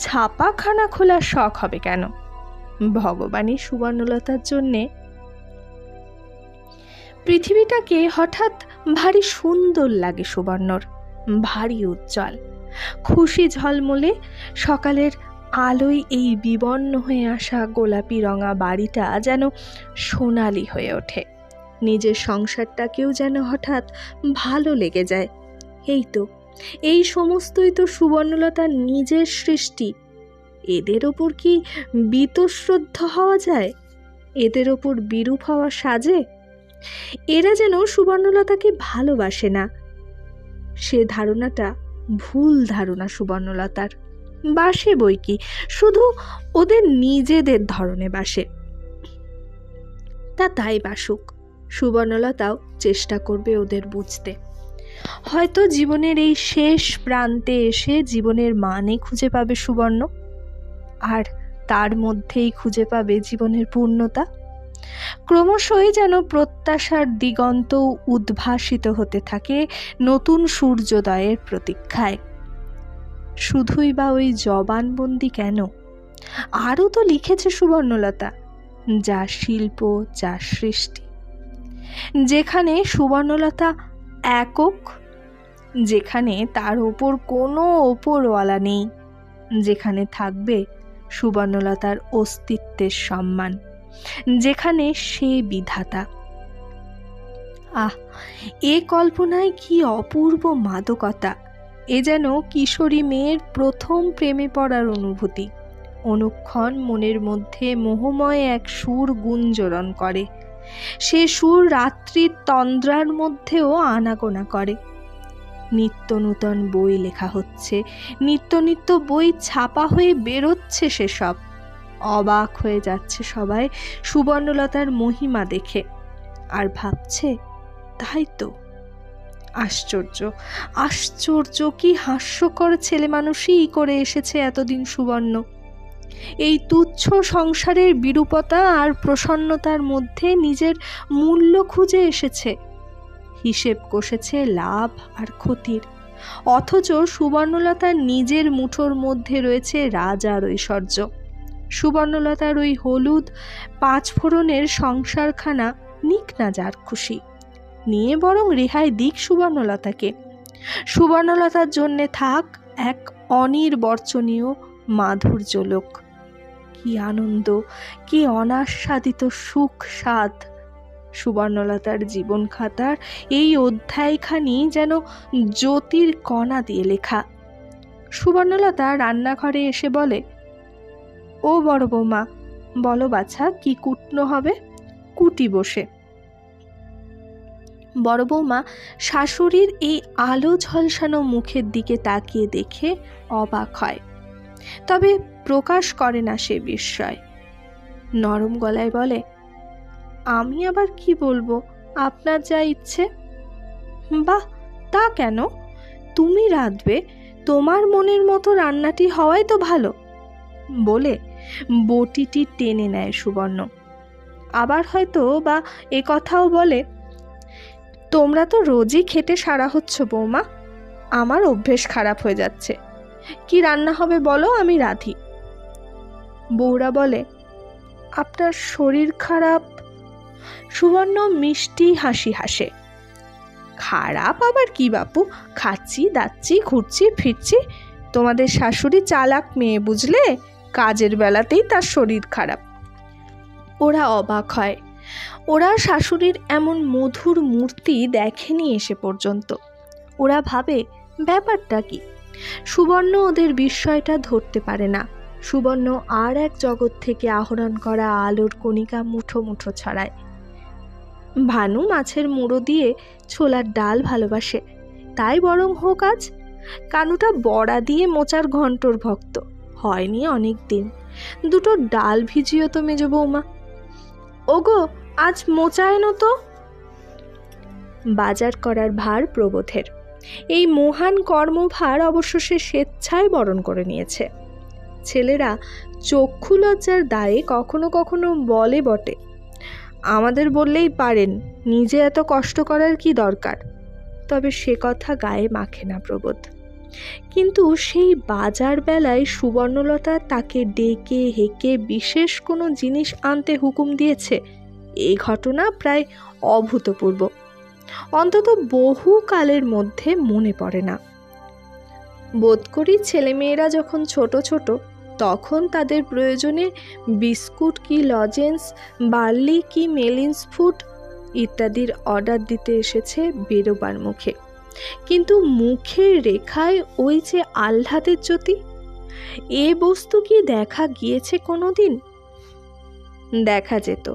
ছাপাখানা খোলার শখ হবে কেন? ভগবানই সুবর্ণলতার জন্যে পৃথিবীটাকে হঠাৎ ভারী সুন্দর লাগে সুবর্ণর, ভারী উজ্জ্বল, খুশি ঝলমলে সকালের আলোয় এই বিবর্ণ হয়ে আসা গোলাপি রঙা বাড়িটা যেন সোনালি হয়ে ওঠে। নিজের সংসারটাকেও যেন হঠাৎ ভালো লেগে যায়। এই সমস্তই তো সুবর্ণলতার নিজের সৃষ্টি। এদের ওপর কি বীতশ্রদ্ধ হওয়া যায়? এদের ওপর বিরূপ হওয়া সাজে? এরা যেন সুবর্ণলতাকে ভালোবাসে না, সে ধারণাটা ভুল ধারণা সুবর্ণলতার। বাসে বই কি, শুধু ওদের নিজেদের ধরনে বাসে। তাই বাসুক, সুবর্ণলতাও চেষ্টা করবে ওদের বুঝতে। হয়তো জীবনের এই শেষ প্রান্তে এসে জীবনের মানে খুঁজে পাবে সুবর্ণ, আর তার মধ্যেই খুঁজে পাবে জীবনের পূর্ণতা। ক্রমশই যেন প্রত্যাশার দিগন্ত উদ্ভাসিত হতে থাকে নতুন সূর্যোদয়ের প্রতীক্ষায়। শুধুই বা ওই জবানবন্দি কেন, আরও তো লিখেছে সুবর্ণলতা, যা শিল্প, যা সৃষ্টি। যেখানে সুবর্ণলতা একক, যেখানে তার ওপর কোনো ওপরওয়ালা নেই, যেখানে থাকবে সুবর্ণলতার অস্তিত্বের সম্মান, যেখানে সে বিধাতা। এ কল্পনায় কি অপূর্ব মাদকতা! এ যেন কিশোরী মেয়ের প্রথম প্রেমে পড়ার অনুভূতি। অনুক্ষণ মনের মধ্যে মোহময় এক সুর গুঞ্জরণ করে। সে সুর রাত্রির তন্দ্রার মধ্যেও আনাগোনা করে। নিত্য নূতন বই লেখা হচ্ছে, নিত্য নিত্য বই ছাপা হয়ে বেরোচ্ছে, সেসব অবাক হয়ে যাচ্ছে সবাই সুবর্ণলতার মহিমা দেখে, আর ভাবছে, তাই তো, আশ্চর্য, আশ্চর্য, কি হাস্যকর ছেলে মানুষই করে এসেছে এতদিন সুবর্ণ। এই তুচ্ছ সংসারের বিরূপতা আর প্রসন্নতার মধ্যে নিজের মূল্য খুঁজে এসেছে, হিসেব কষেছে লাভ আর ক্ষতির। অথচ সুবর্ণলতার নিজের মুঠোর মধ্যে রয়েছে রাজার ঐশ্বর্য। সুবর্ণলতার ওই হলুদ পাঁচফোড়নের সংসারখানা নিক না যার খুশি, নিয়ে বরং রেহাই দিক সুবর্ণলতাকে। সুবর্ণলতার জন্যে থাক এক অনির্বচনীয় মাধুর্য লোক। কি আনন্দ, কি অনাস্বাদিত সুখ স্বাদ! সুবর্ণলতার জীবন খাতার এই অধ্যায়খানি যেন জ্যোতির কণা দিয়ে লেখা। সুবর্ণলতা রান্নাঘরে এসে বলে, ও বড় বৌমা, বলো বাছা, কি কুটনো হবে? কুটি বসে। বড় বৌমা শাশুড়ির এই আলো ঝলসানো মুখের দিকে তাকিয়ে দেখে অবাক হয়, তবে প্রকাশ করে না সে বিস্ময়। নরম গলায় বলে, আমি আবার কি বলবো, আপনার যা ইচ্ছে। বাহ, তা কেন? তুমি রাঁধবে, তোমার মনের মতো রান্নাটি হওয়াই তো ভালো, বলে বটিটি টেনে নেয় সুবর্ণ। আবার হয়তো বা এ কথাও বলে, তোমরা তো রোজই খেটে সারা হচ্ছ বৌমা, আমার অভ্যেস খারাপ হয়ে যাচ্ছে। কি রান্না হবে বলো, আমি রাঁধি। বউরা বলে, আপনার শরীর খারাপ? সুবর্ণ মিষ্টি হাসি হাসে। খারাপ আবার কি বাপু, খাচ্ছি দাচ্ছি ঘুরছি ফিরছি। তোমাদের শাশুড়ি চালাক মেয়ে, বুঝলে, কাজের বেলাতেই তার শরীর খারাপ। ওরা অবাক হয়, ওরা শাশুড়ির এমন মধুর মূর্তি দেখেনি এসে পর্যন্ত। ওরা ভাবে ব্যাপারটা কি। সুবর্ণ ওদের বিস্ময়টা ধরতে পারে না। সুবর্ণ আর এক জগৎ থেকে আহরণ করা আলোর কণিকা মুঠো মুঠো ছড়ায়। ভানু মাছের মুড়ো দিয়ে ছোলার ডাল ভালোবাসে, তাই বরং হোক আজ। কানুটা বড়া দিয়ে মোচার ঘন্টর ভক্ত, হয়নি অনেক দিন। দুটো ডাল ভিজিও তো মেজ বৌমা। ওগো, আজ মোচা এনো তো। বাজার করার ভার প্রবোধের। এই মহান কর্মভার অবশ্য সে স্বেচ্ছায় বরণ করে নিয়েছে। ছেলেরা চক্ষু লজ্জার দায়ে কখনো কখনো বলে বটে, আমাদের বললেই পারেন, নিজে এত কষ্ট করার কি দরকার। তবে সে কথা গায়ে মাখে না প্রবোধ। কিন্তু সেই বাজার বেলায় সুবর্ণলতা তাকে ডেকে হেঁকে বিশেষ কোনো জিনিস আনতে হুকুম দিয়েছে, এই ঘটনা প্রায় অভূতপূর্ব। অন্তত বহু কালের মধ্যে মনে পড়ে না। বোধ করি ছেলেমেয়েরা যখন ছোট ছোট, তখন তাদের প্রয়োজনে বিস্কুট কি লজেন্স, বার্লি কি মেলিন্স ফুড ইত্যাদির অর্ডার দিতে এসেছে বেরোবার মুখে। কিন্তু মুখের রেখায় ওই যে আহ্লাদের জ্যোতি, এ বস্তু কি দেখা গিয়েছে কোনো দিন? দেখা যেত,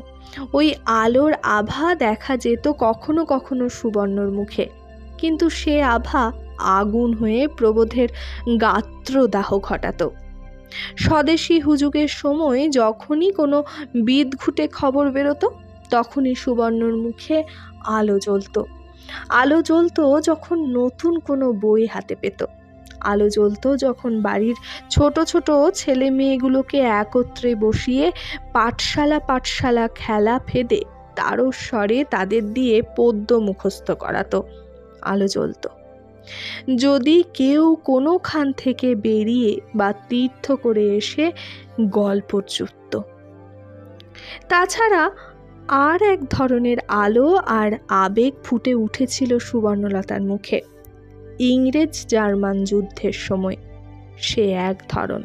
ওই আলোর আভা দেখা যেত কখনো কখনো সুবর্ণর মুখে। কিন্তু সে আভা আগুন হয়ে প্রবোধের গাত্রদাহ ঘটাতো। স্বদেশী হুজুগের সময় যখনই কোনো বিদঘুটে খবর বেরোতো, তখনই সুবর্ণর মুখে আলো জ্বলতো। আলো জ্বলতো যখন নতুন কোনো বই হাতে পেত। আলো জ্বলতো যখন বাড়ির ছোট ছোট ছেলে মেয়েগুলোকে একত্রে বসিয়ে পাঠশালা খেলা ফেদে তারস্বরে তাদের দিয়ে পদ্য মুখস্থ করাতো। আলো জ্বলতো যদি কেউ কোনোখান থেকে বেরিয়ে বা তীর্থ করে এসে গল্প জুটত। তাছাড়া আর এক ধরনের আলো আর আবেগ ফুটে উঠেছিল সুবর্ণলতার মুখে। ইংরেজ জার্মান যুদ্ধের সময় সে এক ধরন,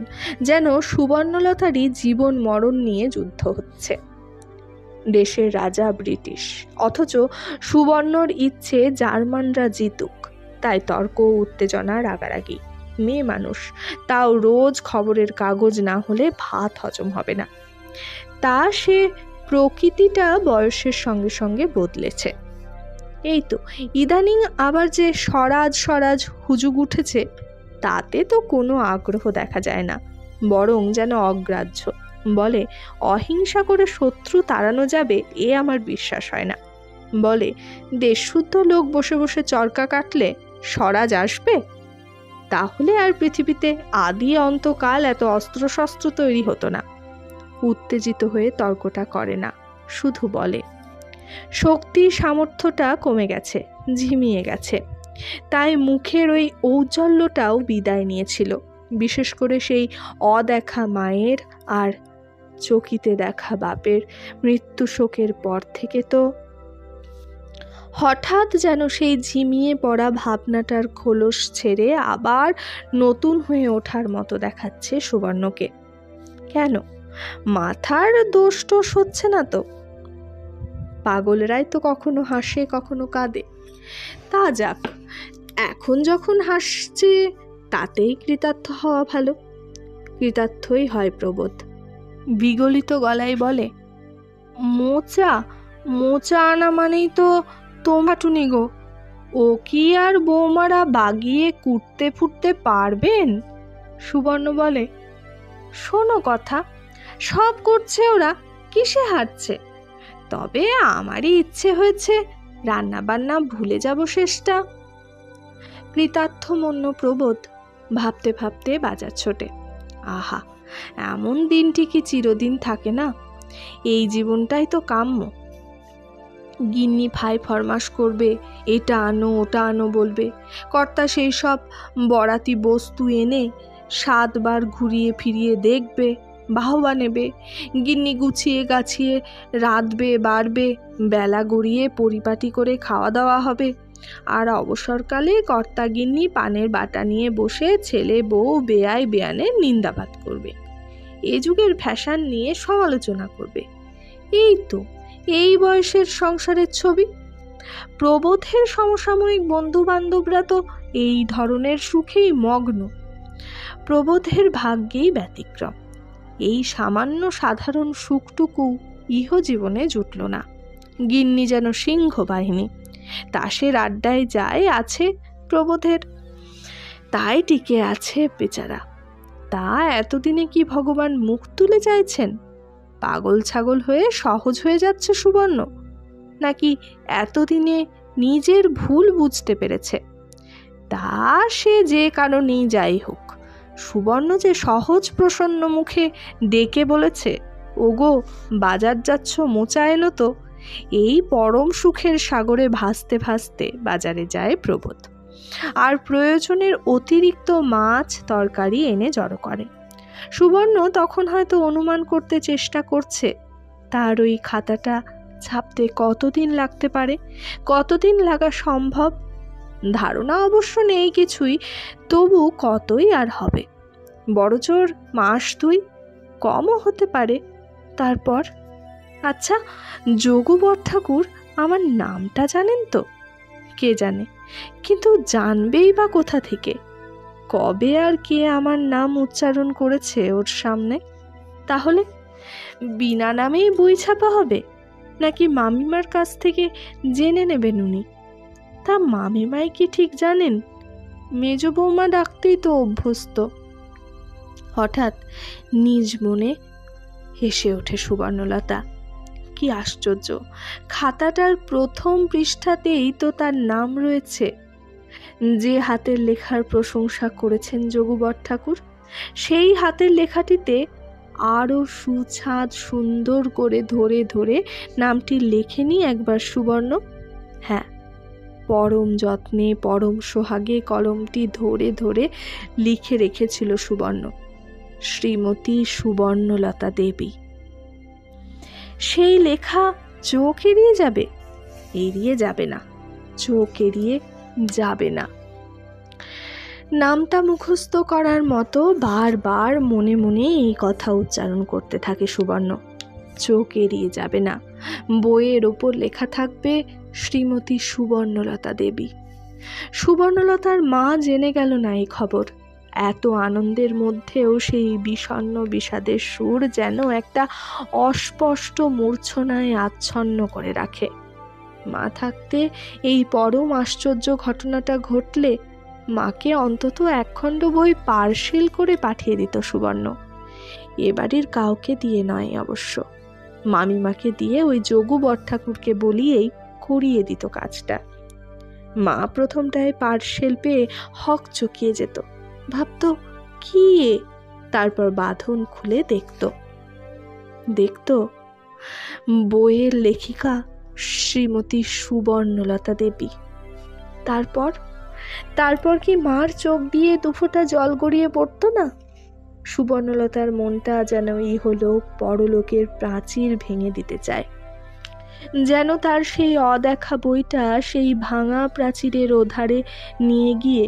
যেন সুবর্ণলতারই জীবন মরণ নিয়ে যুদ্ধ হচ্ছে। দেশের রাজা ব্রিটিশ, অথচ সুবর্ণর ইচ্ছে জার্মানরা জিতুক, তাই তর্ক উত্তেজনা রাগারাগি। মেয়ে মানুষ, তাও রোজ খবরের কাগজ না হলে ভাত হজম হবে না। তা সে প্রকৃতিটা বয়সের সঙ্গে সঙ্গে বদলেছে। এই তো ইদানিং আবার যে স্বরাজ হুজুগ উঠেছে, তাতে তো কোনো আগ্রহ দেখা যায় না, বরং যেন অগ্রাহ্য। বলে অহিংসা করে শত্রু তাড়ানো যাবে, এ আমার বিশ্বাস হয় না। বলে দেশশুদ্ধ লোক বসে বসে চরকা কাটলে স্বরাজ আসবে? তাহলে আর পৃথিবীতে আদি অন্তকাল এত অস্ত্রশস্ত্র তৈরি হতো না। উত্তেজিত হয়ে তর্কটা করে না, শুধু বলে শক্তি সামর্থ্যটা কমে গেছে, ঝিমিয়ে গেছে। তাই মুখের ওই ঔজ্জ্বল্যটাও বিদায় নিয়েছিল। বিশেষ করে সেই অদেখা মায়ের আর চকিতে দেখা বাপের মৃত্যু শোকের পর থেকে তো হঠাৎ যেন সেই ঝিমিয়ে পড়া ভাবনাটার খোলস ছেড়ে আবার নতুন হয়ে ওঠার মতো দেখাচ্ছে সুবর্ণকে। কেন, মাথার দোষ টোষ হচ্ছে না তো? পাগলরাই তো কখনো হাসে কখনো কাঁদে। তা যাক, এখন যখন হাসছে তাতেই কৃতার্থ হওয়া ভালো। কৃতার্থই হয় প্রবোধ। বিগলিত গলায় বলে, মোচা মোচা আনা মানেই তো তোমাটুনি গো, ও কি আর বৌমারা বাগিয়ে কুটতে ফুটতে পারবেন? সুবর্ণ বলে, শোনো কথা, সব করছে ওরা, কিসে হাঁটছে? তবে আমারই ইচ্ছে হয়েছে রান্না বান্না ভুলে যাব শেষটা। কৃতার্থমন্য প্রবোধ ভাবতে ভাবতে বাজার ছোটে। আহা, এমন দিনটি কি চিরদিন থাকে না? এই জীবনটাই তো কাম্য। গিন্নি ভাই ফরমাস করবে, এটা আনো ওটা আনো বলবে, কর্তা সেই সব বরাতি বস্তু এনে 7 বার ঘুরিয়ে ফিরিয়ে দেখবে, বাহবা নেবে। গিন্নি গুছিয়ে গাছিয়ে রাঁধবে বাড়বে, বেলা গড়িয়ে পরিপাটি করে খাওয়া দাওয়া হবে। আর অবসরকালে কর্তা গিন্নি পানের বাটা নিয়ে বসে ছেলে বউ বেয়াই বেয়ানের নিন্দাবাদ করবে, এ যুগের ফ্যাশন নিয়ে সমালোচনা করবে। এই তো এই বয়সের সংসারের ছবি। প্রবোধের সমসাময়িক বন্ধু বান্ধবরা তো এই ধরনের সুখেই মগ্ন। প্রবোধের ভাগ্যেই ব্যতিক্রম। এই সামান্য সাধারণ সুখটুকু ইহজীবনে জুটল না। গিন্নি যেন সিংহ বাহিনী, তাসের আড্ডায় যায় আছে প্রবোধের, তাই টিকে আছে বেচারা। তা এতদিনে কি ভগবান মুখ তুলে চাইছেন? পাগল ছাগল হয়ে সহজ হয়ে যাচ্ছে সুবর্ণ, নাকি এতদিনে নিজের ভুল বুঝতে পেরেছে? তা সে যে কারণেই যাই হোক, সুবর্ণ যে সহজ প্রসন্ন মুখে ডেকে বলেছে, ওগো বাজার যাচ্ছ, মোচা এলো তো, এই পরম সুখের সাগরে ভাসতে ভাসতে বাজারে যায় প্রবোধ, আর প্রয়োজনের অতিরিক্ত মাছ তরকারি এনে জড়ো করে। সুবর্ণ তখন হয়তো অনুমান করতে চেষ্টা করছে তার ওই খাতাটা ছাপতে কতদিন লাগতে পারে, কতদিন লাগা সম্ভব। ধারণা অবশ্য নেই কিছুই, তবু কতই আর হবে, বড়জোর 1-2 মাস, কমও হতে পারে। তারপর, আচ্ছা, যোগু বরঠাকুর আমার নামটা জানেন তো? কে জানে, কিন্তু জানবেই বা কোথা থেকে? কবে আর কে আমার নাম উচ্চারণ করেছে ওর সামনে? তাহলে বিনা নামেই বই ছাপা হবে, নাকি মামিমার কাছ থেকে জেনে নেবেন উনি? তা মামিমাই কি ঠিক জানেন? মেজ বৌমা ডাকতেই তো অভ্যস্ত। হঠাৎ নিজ মনে হেসে ওঠে সুবর্ণলতা। কি আশ্চর্য, খাতাটার প্রথম পৃষ্ঠাতেই তো তার নাম রয়েছে। যে হাতের লেখার প্রশংসা করেছেন যোগু বরঠাকুর, সেই হাতের লেখাটিতে আরও সুছাদ সুন্দর করে ধরে ধরে নামটি লেখেনি একবার সুবর্ণ? হ্যাঁ, পরম যত্নে পরম সোহাগে কলমটি ধরে ধরে লিখে রেখেছিল সুবর্ণ, শ্রীমতী সুবর্ণলতা দেবী। সেই লেখা চোখ এড়িয়ে যাবে? এড়িয়ে যাবে না, চোখ এড়িয়ে যাবে না। নামটা মুখস্থ করার মতো বারবার মনে মনে এই কথা উচ্চারণ করতে থাকে সুবর্ণ। চোখ এড়িয়ে যাবে না, বইয়ের ওপর লেখা থাকবে শ্রীমতী সুবর্ণলতা দেবী। সুবর্ণলতার মা জেনে গেল না এই খবর। এত আনন্দের মধ্যেও সেই বিষণ্ণ বিষাদের সুর যেন একটা অস্পষ্ট মূর্ছনায় আচ্ছন্ন করে রাখে। মা থাকতে এই পরম আশ্চর্য ঘটনাটা ঘটলে মাকে অন্তত 1 খণ্ড বই পার্সেল করে পাঠিয়ে দিত সুবর্ণ। এ বাড়ির কাউকে দিয়ে নয় অবশ্য, মামিমাকে দিয়ে ওই যোগু বরঠাকুরকে বলিয়েই করিয়ে দিত কাজটা। মা প্রথমটায় পার্সেল পেয়ে হক চকিয়ে যেত, ভাবত কি এ, তারপর বাঁধন খুলে দেখত বইয়ের লেখিকা শ্রীমতী সুবর্ণলতা দেবী। তারপর কি মার চোখ দিয়ে 2 ফোঁটা জল গড়িয়ে পড়তো না? সুবর্ণলতার মনটা যেন ইহলোক পরলোকের প্রাচীর ভেঙে দিতে চায়। যেন তার সেই অদেখা বইটা সেই ভাঙা প্রাচীরের ওধারে নিয়ে গিয়ে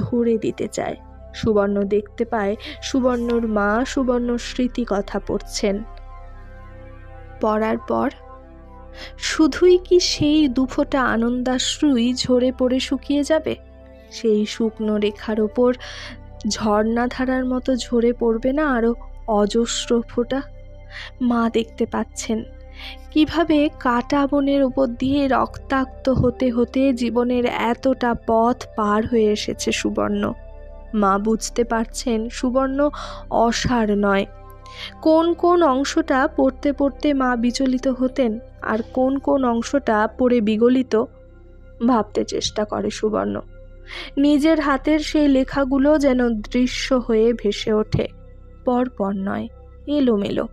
ধরে দিতে চায়। সুবর্ণ দেখতে পায় সুবর্ণর মা সুবর্ণর স্মৃতি কথা পড়ছেন। পড়ার পর শুধুই কি সেই দুফোঁটা আনন্দাশ্রুই ঝরে পড়ে শুকিয়ে যাবে? সেই শুকনো রেখার ওপর ঝর্ণাধারার মতো ঝরে পড়বে না আরো অজস্র ফোঁটা? মা দেখতে পাচ্ছেন কিভাবে কাটা বনের উপর দিয়ে রক্তাক্ত হতে হতে জীবনের এতটা পথ পার হয়ে এসেছে সুবর্ণ। মা বুঝতে পারছেন সুবর্ণ অসার নয়। কোন কোন অংশটা পড়তে পড়তে মা বিচলিত হতেন আর কোন কোন অংশটা পড়ে বিগলিত ভাবতে চেষ্টা করে সুবর্ণ। নিজের হাতের সেই লেখাগুলো যেন দৃশ্য হয়ে ভেসে ওঠে, পরপর নয়, এলোমেলো।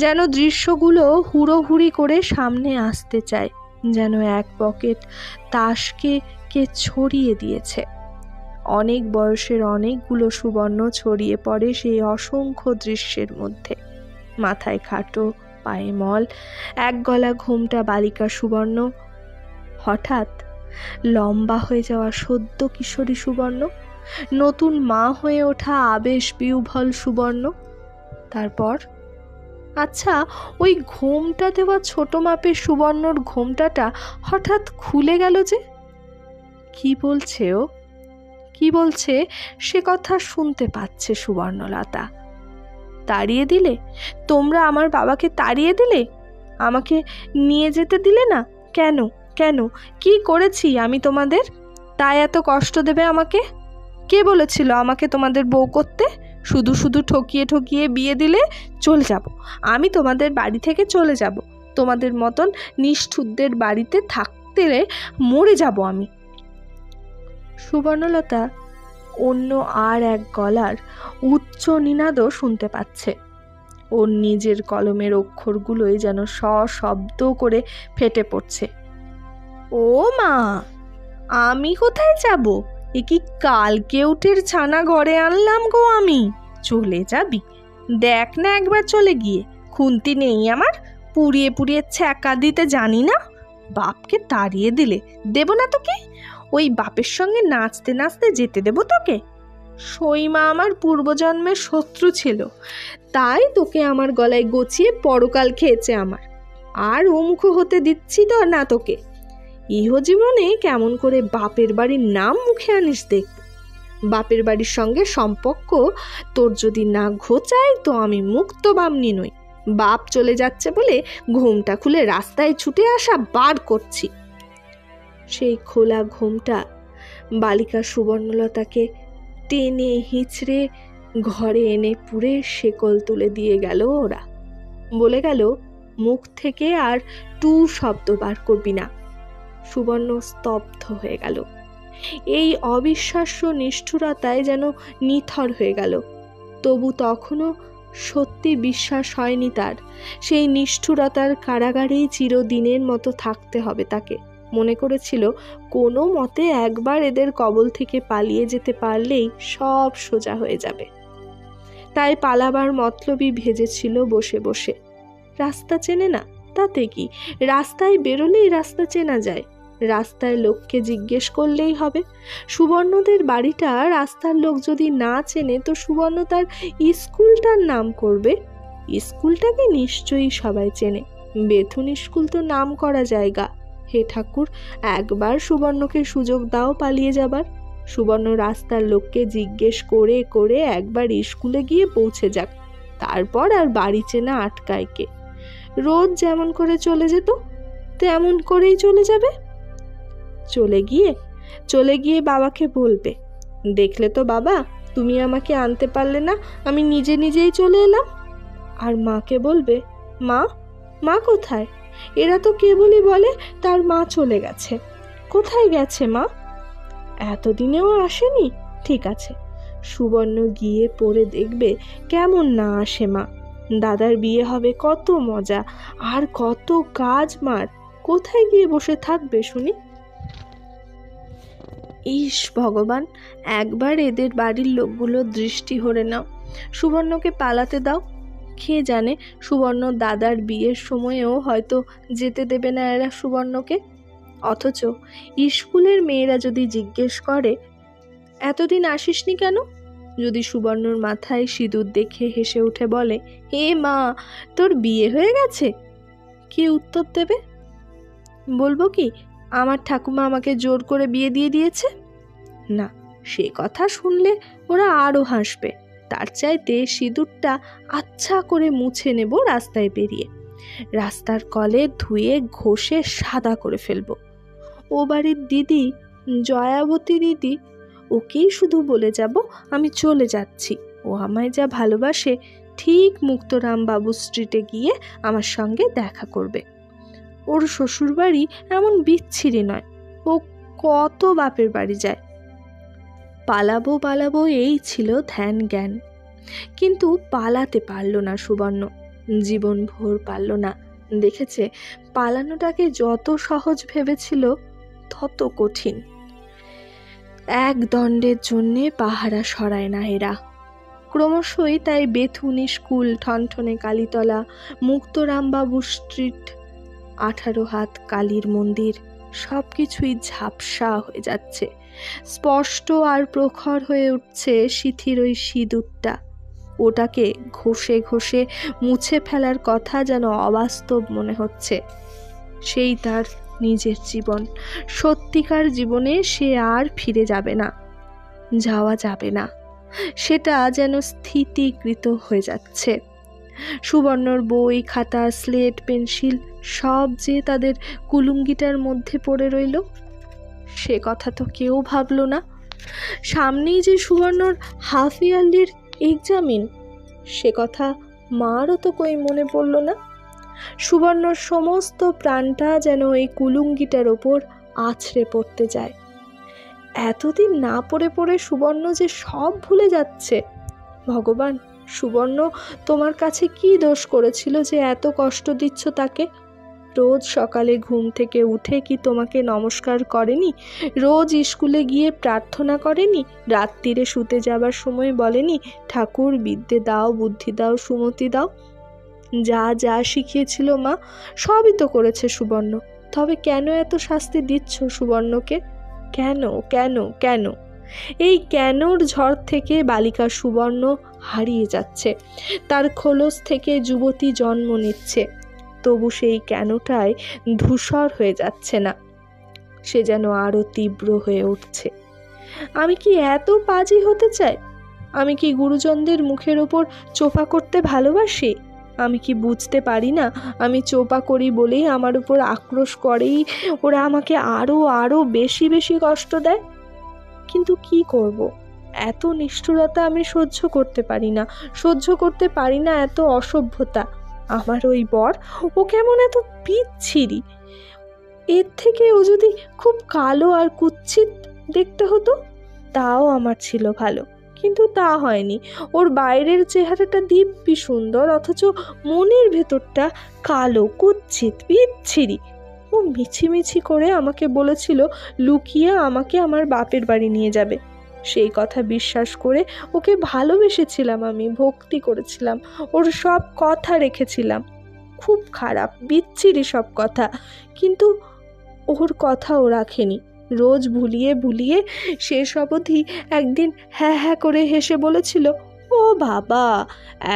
যেন দৃশ্যগুলো হুড়োহুড়ি করে সামনে আসতে চায়, যেন এক পকেট তাসকে কে ছড়িয়ে দিয়েছে। অনেক বয়সের অনেকগুলো সুবর্ণ ছড়িয়ে পড়ে সেই অসংখ্য দৃশ্যের মধ্যে। মাথায় খাটো, পায়ে মল, এক গলা ঘোমটা বালিকা সুবর্ণ, হঠাৎ লম্বা হয়ে যাওয়া সদ্য কিশোরী সুবর্ণ, নতুন মা হয়ে ওঠা আবেশ বিহ্বল সুবর্ণ। তারপর আচ্ছা, ওই ঘোমটা দেওয়া ছোট মাপের সুবর্ণর ঘোমটাটা হঠাৎ খুলে গেল যে? কি বলছে ও, কি বলছে সে কথা শুনতে পাচ্ছে সুবর্ণলতা। তাড়িয়ে দিলে? তোমরা আমার বাবাকে তাড়িয়ে দিলে? আমাকে নিয়ে যেতে দিলে না? কেন কেন? কি করেছি আমি তোমাদের, তাই এত কষ্ট দেবে আমাকে? কে বলেছিল আমাকে তোমাদের বউ করতে? শুধু শুধু ঠকিয়ে ঠকিয়ে বিয়ে দিলে চলে যাব, আমি তোমাদের বাড়ি থেকে চলে যাব। তোমাদের মতন নিষ্ঠুরদের বাড়িতে থাকতে মরে যাব আমি। সুবর্ণলতা অন্য আর এক গলার উচ্চ নিনাদও শুনতে পাচ্ছে। ওর নিজের কলমের অক্ষরগুলোই যেন সশব্দ করে ফেটে পড়ছে। ও মা, আমি কোথায় যাব? এ কি কালকে উঠের ছানা ঘরে আনলাম গো আমি? চলে যাবি? দেখ না একবার চলে গিয়ে, খুন্তি নেই আমার, পুড়িয়ে পুড়িয়ে ছ্যাঁকা দিতে জানি না। বাপকে তাড়িয়ে দিলে দেব না তোকে? ওই বাপের সঙ্গে নাচতে নাচতে যেতে দেব তোকে? সইমা আমার পূর্বজন্মের শত্রু ছিল, তাই তোকে আমার গলায় গচিয়ে পরকাল খেয়েছে আমার। আর ওমুখ হতে দিচ্ছি তো না তোকে। ইহজীবনে কেমন করে বাপের বাড়ির নাম মুখে আনিস দেখ। বাপের বাড়ির সঙ্গে সম্পর্ক তোর যদি না ঘোচায় তো আমি মুক্ত বামনি নই। বাপ চলে যাচ্ছে বলে ঘুমটা খুলে রাস্তায় ছুটে আসা বার করছি। সেই খোলা ঘুমটা বালিকা সুবর্ণলতাকে টেনে হিঁচড়ে ঘরে এনে পুরে শেকল তুলে দিয়ে গেল ওরা। বলে গেল, মুখ থেকে আর টু শব্দ বার করবি না। সুবর্ণ স্তব্ধ হয়ে গেল। এই অবিশ্বাস্য নিষ্ঠুরতায় যেন নিথর হয়ে গেল। তবু তখনও সত্যি বিশ্বাস হয়নি তার। সেই নিষ্ঠুরতার কারাগারেই চিরদিনের মতো থাকতে হবে তাকে। মনে করেছিল কোনো মতে একবার এদের কবল থেকে পালিয়ে যেতে পারলেই সব সোজা হয়ে যাবে। তাই পালাবার মতলবই ভেজেছিল বসে বসে। রাস্তা চেনে না, তাতে কি? রাস্তায় বেরোলেই রাস্তা চেনা যায়। রাস্তায় লোককে জিজ্ঞেস করলেই হবে। সুবর্ণদের বাড়িটা রাস্তার লোক যদি না চেনে তো সুবর্ণ তার স্কুলটার নাম করবে। স্কুলটাকে নিশ্চয়ই সবাই চেনে। বেথুন স্কুল তো নাম করা জায়গা। হে ঠাকুর, একবার সুবর্ণকে সুযোগ দাও পালিয়ে যাবার। সুবর্ণ রাস্তার লোককে জিজ্ঞেস করে করে একবার স্কুলে গিয়ে পৌঁছে যাক, তারপর আর বাড়ি চেনা আটকায় কে? রোজ যেমন করে চলে যেত তেমন করেই চলে যাবে। চলে গিয়ে বাবাকে বলবে, দেখলে তো বাবা, তুমি আমাকে আনতে পারলে না, আমি নিজে নিজেই চলে এলাম। আর মাকে বলবে, মা কোথায়? এরা তো কেবলই বলে তার মা চলে গেছে। কোথায় গেছে মা? এতদিনেও আসেনি? ঠিক আছে, সুবর্ণ গিয়ে পড়ে দেখবে কেমন না আসে মা। দাদার বিয়ে হবে, কত মজা আর কত কাজ মার। কোথায় গিয়ে বসে থাকবে শুনি? ইস ভগবান, একবার এদের বাড়ির লোকগুলো দৃষ্টি হরে নাও, সুবর্ণকে পালাতে দাও। কে জানে সুবর্ণ দাদার বিয়ের সময়েও হয়তো যেতে দেবে না এরা সুবর্ণকে। অথচ স্কুলের মেয়েরা যদি জিজ্ঞেস করে, এতদিন আসিসনি কেন, যদি সুবর্ণর মাথায় সিঁদুর দেখে হেসে উঠে বলে, হে মা, তোর বিয়ে হয়ে গেছে, কি উত্তর দেবে? বলবো কি, আমার ঠাকুমা আমাকে জোর করে বিয়ে দিয়ে দিয়েছে? না, সে কথা শুনলে ওরা আরও হাসবে। তার চাইতে সিঁদুরটা আচ্ছা করে মুছে নেব রাস্তায় বেরিয়ে, রাস্তার কলে ধুয়ে ঘষে সাদা করে ফেলবো। ও বাড়ির দিদি, জয়াবতী দিদি, ওকেই শুধু বলে যাব আমি চলে যাচ্ছি। ও আমায় যা ভালোবাসে ঠিক মুক্তরাম বাবু স্ট্রিটে গিয়ে আমার সঙ্গে দেখা করবে। ওর শ্বশুরবাড়ি এমন বিচ্ছিরি নয়, ও কত বাপের বাড়ি যায়। পালাবো পালাবো এই ছিল ধ্যান জ্ঞান, কিন্তু পালাতে পারল না সুবর্ণ, জীবন ভোর পারল না। দেখেছে পালানোটাকে যত সহজ ভেবেছিল তত কঠিন। এক দণ্ডের জন্যে পাহারা সরায় না এরা। ক্রমশই তাই বেথুনি স্কুল, ঠনঠনে কালীতলা, মুক্তরামবাবু স্ট্রিট, 18 হাত কালীর মন্দির সব কিছুই ঝাপসা হয়ে যাচ্ছে। স্পষ্ট আর প্রখর হয়ে উঠছে সিথির ওই সিঁদুরটা। ওটাকে ঘষে ঘষে মুছে ফেলার কথা যেন অবাস্তব মনে হচ্ছে। সেই তার নিজের জীবন, সত্যিকার জীবনে সে আর ফিরে যাবে না, যাওয়া যাবে না, সেটা যেন স্থিতিকৃত হয়ে যাচ্ছে। সুবর্ণর বই, খাতা, স্লেট, পেন্সিল সব যে তাদের কুলুঙ্গিটার মধ্যে পড়ে রইল, সে কথা তো কেউ ভাবল না। সামনেই যে সুবর্ণর হাফ ইয়ারলির এক্সামিন, সে কথা মারও তো কই মনে পড়ল না। সুবর্ণর সমস্ত প্রাণটা যেন এই কুলুঙ্গিটার ওপর আছড়ে পড়তে যায়। এতদিন না পড়ে পড়ে সুবর্ণ যে সব ভুলে যাচ্ছে। ভগবান, সুবর্ণ তোমার কাছে কি দোষ করেছিল যে এত কষ্ট দিচ্ছ তাকে? রোজ সকালে ঘুম থেকে উঠে কি তোমাকে নমস্কার করেনি? রোজ স্কুলে গিয়ে প্রার্থনা করেনি? রাত্রিরে শুতে যাবার সময় বলেনি, ঠাকুর বিদ্যে দাও, বুদ্ধি দাও, সুমতি দাও? যা যা শিখিয়েছিল মা সবই তো করেছে সুবর্ণ। তবে কেন এত শাস্তি দিচ্ছ সুবর্ণকে? কেন কেন কেন? এই কেনর ঝড় থেকে বালিকা সুবর্ণ হারিয়ে যাচ্ছে, তার খোলস থেকে যুবতী জন্ম নিচ্ছে। তবু সেই কেনটাই ধূসর হয়ে যাচ্ছে না, সে যেন আরো তীব্র হয়ে উঠছে। আমি কি এত পাজি হতে চাই? আমি কি গুরুজনদের মুখের ওপর চোপা করতে ভালোবাসি? আমি কি বুঝতে পারি না আমি চোপা করি বলেই আমার উপর আক্রোশ করেই ওরা আমাকে আরো আরো বেশি বেশি কষ্ট দেয়? কিন্তু কি করব, এত নিষ্ঠুরতা আমি সহ্য করতে পারি না, সহ্য করতে পারি না এত অসভ্যতা। আমার ওই বর, ও কেমন এত বিচ্ছিরি! এর থেকে ও যদি খুব কালো আর কুৎসিত দেখতে হতো তাও আমার ছিল ভালো, কিন্তু তা হয়নি। ওর বাইরের চেহারাটা দিব্যি সুন্দর, অথচ মনের ভেতরটা কালো, কুৎসিত, বিচ্ছিরি। ও মিছিমিছি করে আমাকে বলেছিল লুকিয়ে আমাকে আমার বাপের বাড়ি নিয়ে যাবে। সেই কথা বিশ্বাস করে ওকে ভালোবেসেছিলাম, আমি ভক্তি করেছিলাম, ওর সব কথা রেখেছিলাম। খুব খারাপ, বিচ্ছিরি সব কথা, কিন্তু ওর কথা ও রাখেনি। রোজ ভুলিয়ে ভুলিয়ে শেষ অবধি একদিন হ্যাঁ হ্যাঁ করে হেসে বলেছিল, ও বাবা,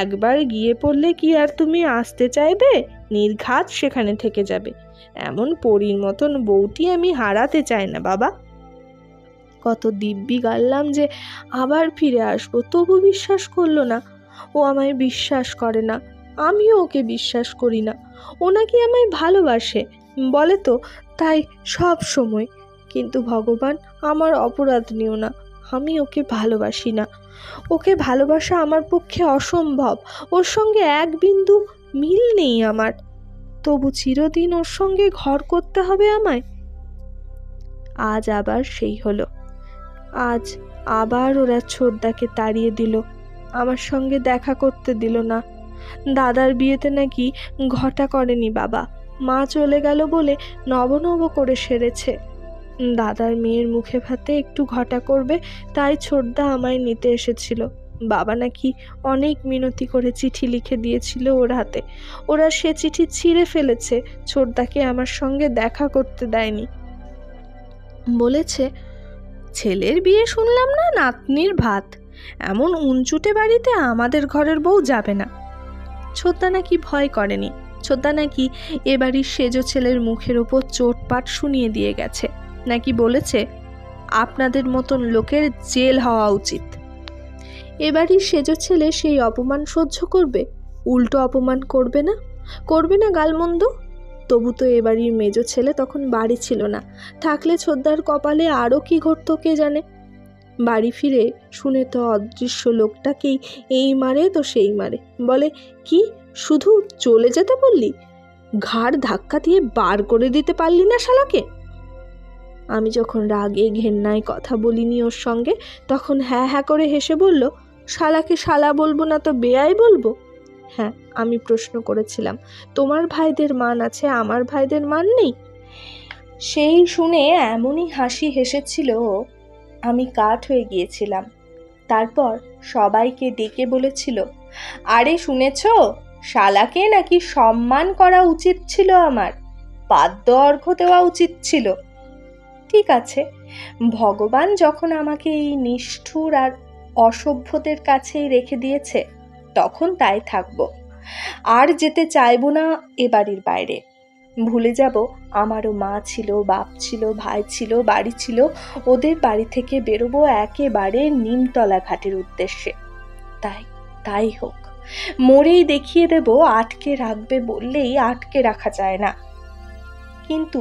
একবার গিয়ে পড়লে কি আর তুমি আসতে চাইবে? নির্ঘাত সেখানে থেকে যাবে। এমন পরীর মতন বউটি আমি হারাতে চাই না বাবা। কত দিব্যি গাইলাম যে আবার ফিরে আসবো, তবু বিশ্বাস করলো না। ও আমায় বিশ্বাস করে না, আমিও ওকে বিশ্বাস করি না। ও নাকি আমায় ভালোবাসে বলে তো, তাই সব সময়। কিন্তু ভগবান, আমার অপরাধ নিও না, আমি ওকে ভালোবাসি না। ওকে ভালোবাসা আমার পক্ষে অসম্ভব। ওর সঙ্গে এক বিন্দু মিল নেই আমার, তবু চিরদিন ওর সঙ্গে ঘর করতে হবে আমায়। আজ আবার সেই হলো। আজ আবার ওরা ছোটদাকে তাড়িয়ে দিল, আমার সঙ্গে দেখা করতে দিল না। দাদার বিয়েতে নাকি ঘটা করেনি বাবা, মা চলে গেল বলে নব নব করে সেরেছে। দাদার মেয়ের মুখে ভাতে একটু ঘটা করবে, তাই ছোটদা আমায় নিতে এসেছিল। বাবা নাকি অনেক মিনতি করে চিঠি লিখে দিয়েছিল ওর হাতে। ওরা সে চিঠি ছিঁড়ে ফেলেছে, ছোটদাকে আমার সঙ্গে দেখা করতে দেয়নি। বলেছে, ছেলের বিয়ে শুনলাম না নাতনির ভাত, এমন উঞ্চুটে বাড়িতে আমাদের ঘরের বউ যাবে না। ছোটদা নাকি ভয় করেনি, ছোটদা নাকি এ বাড়ির সেজো ছেলের মুখের ওপর চোটপাট শুনিয়ে দিয়ে গেছে, নাকি বলেছে আপনাদের মতন লোকের জেল হওয়া উচিত। এ বাড়ির সেজো ছেলে সেই অপমান সহ্য করবে? উল্টো অপমান করবে না? করবে না গালমন্দ? তবু তো এ বাড়ির মেজো ছেলে তখন বাড়ি ছিল না, থাকলে ছোটদার কপালে আরও কি ঘটত কে জানে। বাড়ি ফিরে শুনে তো অদৃশ্য লোকটাকেই এই মারে তো সেই মারে, বলে কি শুধু চলে যেতে বললি, ঘাড় ধাক্কা দিয়ে বার করে দিতে পারলি না শালাকে। আমি যখন রাগে ঘেন্নায় কথা বলিনি ওর সঙ্গে, তখন হ্যাঁ হ্যাঁ করে হেসে বলল, শালাকে শালা বলবো না তো বেয়াই বলবো? হ্যাঁ, আমি প্রশ্ন করেছিলাম, তোমার ভাইদের মান আছে, আমার ভাইদের মান নেই? সেই শুনে এমনই হাসি হেসেছিল, আমি কাঠ হয়ে গিয়েছিলাম। তারপর সবাইকে ডেকে বলেছিল, আরে শুনেছ, শালাকে নাকি সম্মান করা উচিত ছিল, আমার পাদ্য অর্ঘ্য দেওয়া উচিত ছিল। ঠিক আছে, ভগবান যখন আমাকে এই নিষ্ঠুর আর অসভ্যদের কাছেই রেখে দিয়েছে, তখন তাই থাকবো। আর যেতে চাইবো না এ বাড়ির বাইরে। ভুলে যাব আমারও মা ছিল, বাপ ছিল, ভাই ছিল, বাড়ি ছিল। ওদের বাড়ি থেকে বেরোবো একেবারে নিমতলা ঘাটের উদ্দেশ্যে। তাই হোক, মরেই দেখিয়ে দেব আটকে রাখবে বললেই আটকে রাখা যায় না। কিন্তু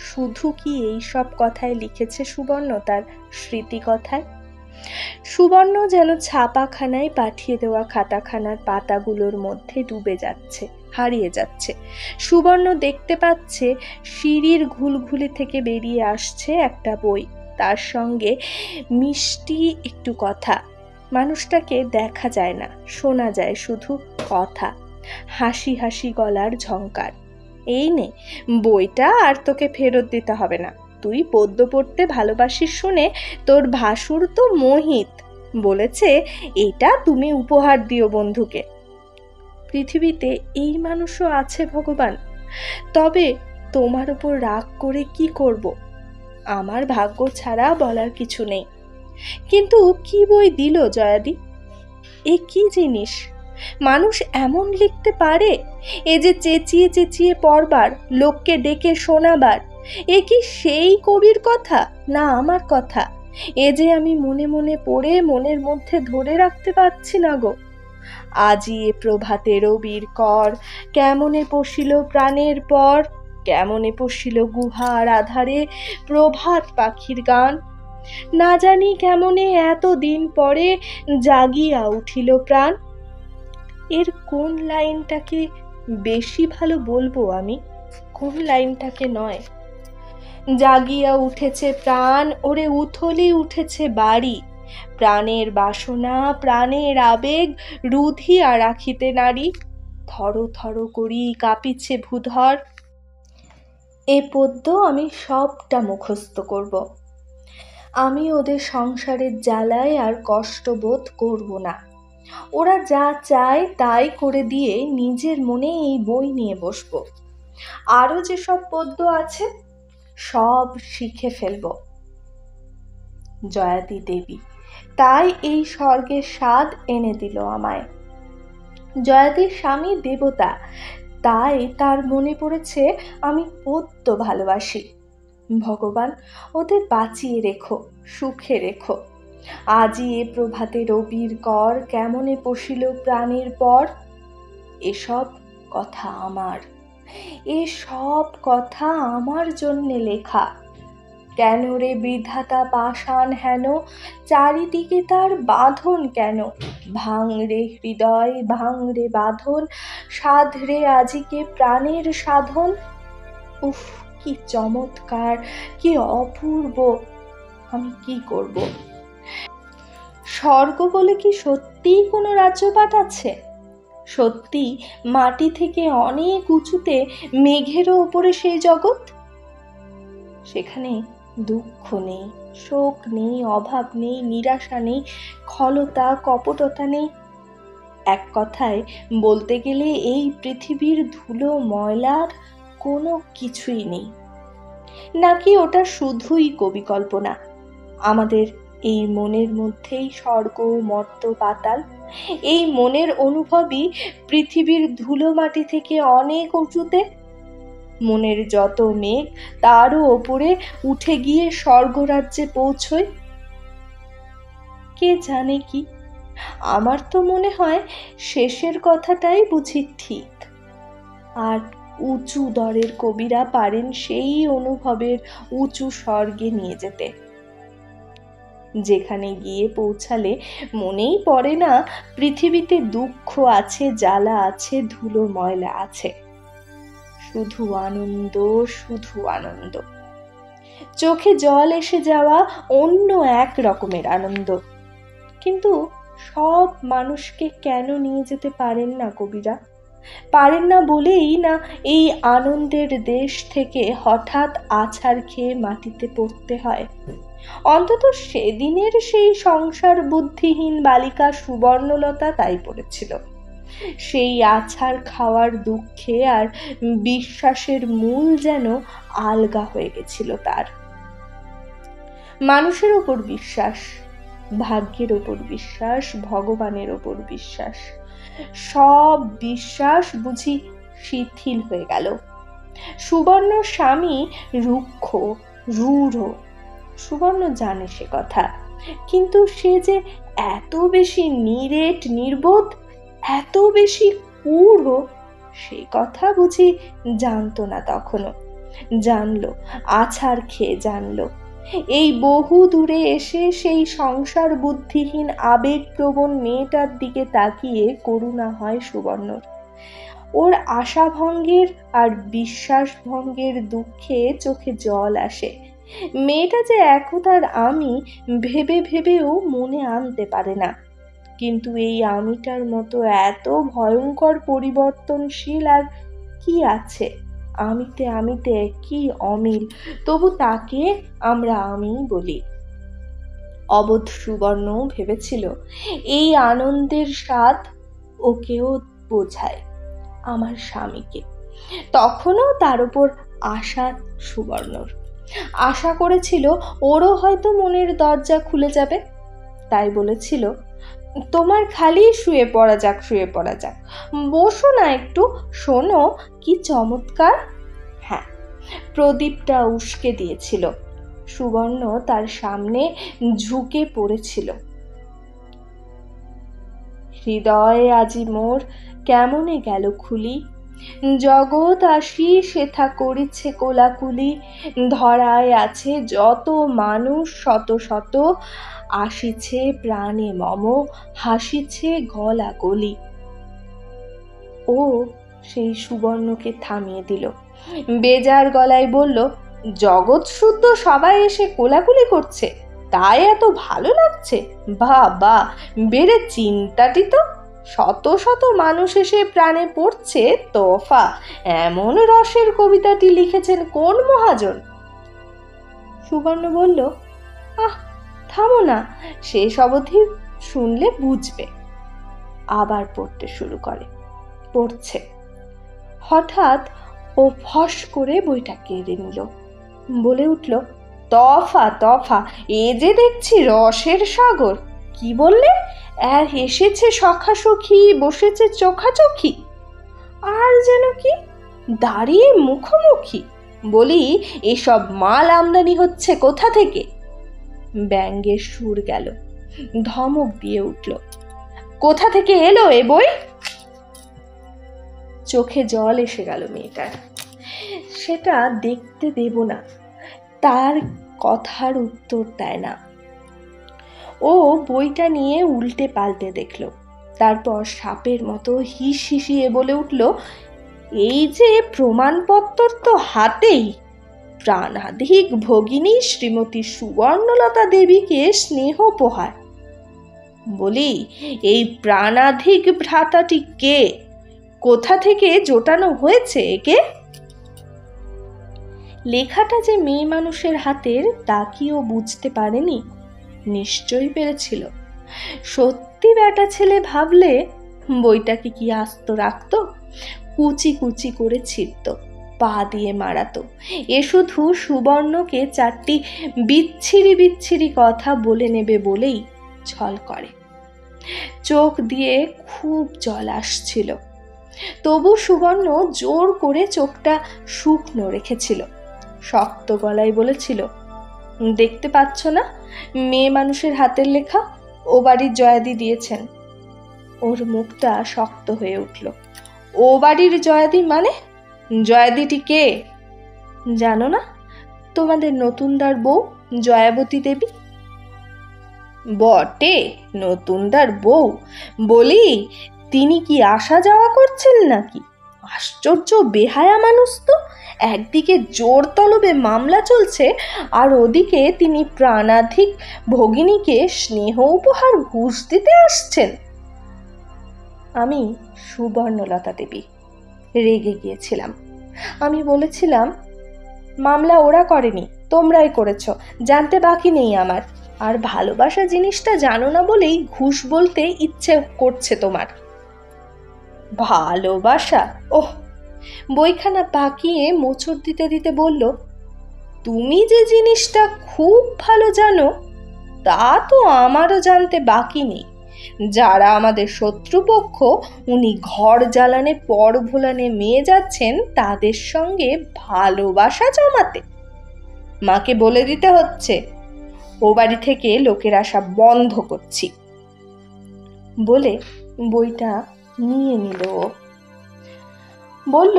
শুধু কি এই সব কথায় লিখেছে সুবর্ণ তার স্মৃতিকথায়? সুবর্ণ যেন ছাপাখানায় পাঠিয়ে দেওয়া খাতাখানার পাতাগুলোর মধ্যে ডুবে যাচ্ছে, হারিয়ে যাচ্ছে। সুবর্ণ দেখতে পাচ্ছে সিঁড়ির ঘুলঘুলি থেকে বেরিয়ে আসছে একটা বই, তার সঙ্গে মিষ্টি একটু কথা। মানুষটাকে দেখা যায় না, শোনা যায় শুধু কথা, হাসি হাসি গলার ঝংকার। এই নে বইটা, আর তোকে ফেরত দিতে হবে না। তুই পদ্য পড়তে ভালোবাসিস শুনে তোর ভাসুর তো মোহিত, বলেছে এটা তুমি উপহার দিও বন্ধুকে। পৃথিবীতে এই মানুষও আছে ভগবান। তবে তোমার উপর রাগ করে কি করব? আমার ভাগ্য ছাড়া বলার কিছু নেই। কিন্তু কি বই দিল জয়াদি? এ কি জিনিস? মানুষ এমন লিখতে পারে? এ যে চেঁচিয়ে চেঁচিয়ে পড়বার, লোককে ডেকে শোনাবার, এ কি সেই কবির কথা না আমার কথা? এ যে আমি মনে মনে পড়ে মনের মধ্যে ধরে রাখতে পারছি না গো। আজি এ প্রভাতে রবির কর, কেমনে পশিল প্রাণের পর, কেমনে পশিল গুহার আধারে প্রভাত পাখির গান। না জানি কেমনে এত দিন পরে জাগিয়া উঠিল প্রাণ। এর কোন লাইনটাকে বেশি ভালো বলবো আমি, কোন লাইনটাকে নয়? জাগিয়া উঠেছে প্রাণ, ওরে উথলি উঠেছে বাড়ি, প্রাণের বাসনা প্রাণের আবেগ রুধিয়া রাখিতে নারী, থর থর করি কাঁপিছে ভূধর। এ পদ্য আমি সবটা মুখস্থ করব। আমি ওদের সংসারের জ্বালায় আর কষ্ট বোধ করব না। ওরা যা চায় তাই করে দিয়ে নিজের মনে এই বই নিয়ে বসব। আরও যেসব পদ্য আছে সব শিখে ফেলব। জয়াতি দেবী তাই এই স্বর্গের স্বাদ এনে দিল আমায়। জয়াতির স্বামী দেবতা, তাই তার মনে পড়েছে আমি পদ্য ভালোবাসি। ভগবান ওদের বাঁচিয়ে রেখো, সুখে রেখো। আজি এ প্রভাতে রবির কর, কেমনে পশিল প্রাণের পর। এসব কথা আমার, এসব কথা আমার জন্যে লেখা। কেন রে বিধাতা পাষাণ হেন, চারিদিকে তার বাঁধন কেন? ভাঙ রে হৃদয়, ভাঙ রে বাঁধন, সাধ রে আজিকে প্রাণের সাধন। উফ, কি চমৎকার, কি অপূর্ব! আমি কি করব? স্বর্গ বলে কি সত্যিই কোনো রাজ্যপাট আছে? সত্যি মাটি থেকে অনেক উঁচুতে মেঘেরও উপরে সেই জগৎ? সেখানে দুঃখ নেই, শোক নেই, অভাব নেই, নিরাশা নেই, খলতা কপটতা নেই। এক কথায় বলতে গেলে এই পৃথিবীর ধুলো ময়লার কোনো কিছুই নেই। নাকি ওটা শুধুই কবিকল্পনা? আমাদের এই মনের মধ্যেই স্বর্গ, মর্ত্য, পাতাল। এই মনের অনুভবই পৃথিবীর ধুলো মাটি থেকে অনেক উঁচুতে। মনের যত মেঘ তারও ওপরে উঠে গিয়ে স্বর্গরাজ্যে পৌঁছয়। কে জানে কি? আমার তো মনে হয় শেষের কথাটাই বুঝি ঠিক। আর উঁচু দরের কবিরা পারেন সেই অনুভবের উঁচু স্বর্গে নিয়ে যেতে, যেখানে গিয়ে পৌঁছালে মনেই পড়ে না পৃথিবীতে দুঃখ আছে, জ্বালা আছে, ধুলো ময়লা আছে। শুধু আনন্দ, শুধু আনন্দ। চোখে জল এসে যাওয়া অন্য এক রকমের আনন্দ। কিন্তু সব মানুষকে কেন নিয়ে যেতে পারেন না কবিরা? পারেন না বলেই না এই আনন্দের দেশ থেকে হঠাৎ আছাড় খেয়ে মাটিতে পড়তে হয়। অন্তত সেদিনের সেই সংসার বুদ্ধিহীন বালিকা সুবর্ণলতা তাই পড়েছিল। সেই আছাড় খাওয়ার দুঃখে আর বিশ্বাসের মূল যেন আলগা হয়ে গেছিল তার। মানুষের ওপর বিশ্বাস, ভাগ্যের ওপর বিশ্বাস, ভগবানের ওপর বিশ্বাস, সব বিশ্বাস বুঝি শিথিল হয়ে গেল। সুবর্ণ স্বামী রুক্ষ, রূঢ়। সুবর্ণ জানে সে কথা, কিন্তু সে যে এত বেশি নিরেট, নির্বোধ, এত বেশি ক্রূর, সে কথা বুঝি জানতো না তখনও। জানলো, আছাড় খেয়ে জানলো। এই বহু দূরে এসে সেই সংসার বুদ্ধিহীন আবেগপ্রবণ মেয়েটার দিকে তাকিয়ে করুণা হয় সুবর্ণর। ওর আশাভঙ্গের আর বিশ্বাসভঙ্গের দুঃখে চোখে জল আসে। মেয়েটা যে একতার আমি ভেবে ভেবেও মনে আনতে পারে না। কিন্তু এই আমিটার মতো এত ভয়ঙ্কর পরিবর্তনশীল আর কি আছে? আমিতে আমিতে কি অমিল, তবু তাকে আমরা আমি বলি। অবোধ সুবর্ণ ভেবেছিল এই আনন্দের স্বাদ ওকেও বোঝায়, আমার স্বামীকে। তখনও তার উপর আশা সুবর্ণর। আশা করেছিল ওরও হয়তো মনের দরজা খুলে যাবে। তাই বলেছিল, তোমার খালি শুয়ে পড়া যাক, শুয়ে পড়া যাক, বসো না একটু, শোনো কি চমৎকার। হ্যাঁ, প্রদীপটা উস্কে দিয়েছিল। সুবর্ণ তার সামনে ঝুঁকে পড়েছিল। হৃদয়ে আজি মোর কেমনে গেল খুলি, জগৎ আসি সেথা করিছে কোলাকুলি, ধরায় আছে যত মানুষ শত শত, আসিছে প্রাণে মম হাসিছে গলা গলি। ও সেই সুবর্ণকে থামিয়ে দিল, বেজার গলায় বলল, জগৎ শুদ্ধ সবাই এসে কোলাকুলি করছে, তাই এত ভালো লাগছে? বাহ বাহ, বেড়ে চিন্তাটি তো। শত শত মানুষ এসে প্রাণে পড়ছে তোফা। এমন রসের কবিতাটি লিখেছেন কোন মহাজন? সুবর্ণ বলল, আহ থামো না, শেষ অবধি শুনলে বুঝবে। আবার পড়তে শুরু করে, পড়ছে। হঠাৎ ও ফস করে বইটা কেড়ে নিল, বলে উঠল, তফা তফা, এ যে দেখছি রসের সাগর। কি বললে? আর এসেছে সখা সখী, বসেছে চোখাচোখি, আর যেন কি দাঁড়িয়ে মুখোমুখি। বলি, এসব মাল আমদানি হচ্ছে কোথা থেকে? ব্যঙ্গের সুর গেল, ধমক দিয়ে উঠল, কোথা থেকে এলো এ বই? চোখে জল এসে গেল মেয়েটার। সেটা দেখতে দেব না, তার কথার উত্তর দেয় না। ও বইটা নিয়ে উল্টে পাল্টে দেখল, তারপর সাপের মতো হিস হিসিয়ে বলে উঠল, এই যে প্রমাণপত্র তো হাতেই, প্রাণাধিক ভগিনী শ্রীমতী সুবর্ণলতা দেবীকে স্নেহোপহার। বলি, এই প্রাণাধিক ভ্রাতাটি কে? কোথা থেকে জোটানো হয়েছে একে? লেখাটা যে মেয়ে মানুষের হাতের তা কি ও বুঝতে পারেনি? নিশ্চয়ই পেরেছিল। সত্যি বেটা ছেলে ভাবলে বইটাকে কি আস্ত রাখতো? কুচি কুচি করে ছিঁড়ত, পা দিয়ে মারাতো। এ শুধু সুবর্ণকে চারটি বিচ্ছিরি বিচ্ছিরি কথা বলে নেবে বলেই ছল করে। চোখ দিয়ে খুব জল আসছিল, তবু সুবর্ণ জোর করে চোখটা শুকনো রেখেছিল। শক্ত গলায় বলেছিল, দেখতে পাচ্ছ না মেয়ে মানুষের হাতের লেখা? ও বাড়ির জয়াদি দিয়েছেন। ওর মুখটা শক্ত হয়ে উঠল। ও বাড়ির জয়াদি মানে? জয়াদিটি কে? জানো না? তোমাদের নতুনদার বউ জয়াবতী দেবী। বটে, নতুনদার বউ। বলি, তিনি কি আসা যাওয়া করছেন নাকি? আশ্চর্য বেহায়া মানুষ তো। একদিকে জোর তলবে মামলা চলছে, আর ওদিকে তিনি প্রাণাধিক ভগিনীকে স্নেহ উপহার ঘুষ দিতে আসছেন। আমি সুবর্ণলতা দেবী। রেগে গিয়েছিলাম। আমি বলেছিলাম, মামলা ওরা করেনি, তোমরাই করেছ, জানতে বাকি নেই আমার। আর ভালোবাসা জিনিসটা জানো না বলেই ঘুষ বলতে ইচ্ছে করছে তোমার। ভালোবাসা? ওহ! বইখানা পাকিয়ে মোচড় দিতে দিতে বলল, তুমি যে জিনিসটা খুব ভালো জানো তা তো আমারও জানতে বাকি নেই। যারা আমাদের শত্রুপক্ষ, উনি ঘর জ্বালানে পর ভোলানে মেয়ে যাচ্ছেন তাদের সঙ্গে ভালোবাসা জমাতে। মাকে বলে দিতে হচ্ছে ও বাড়ি থেকে লোকের আসা বন্ধ করছি। বলে বইটা নিয়ে নিল। বলল,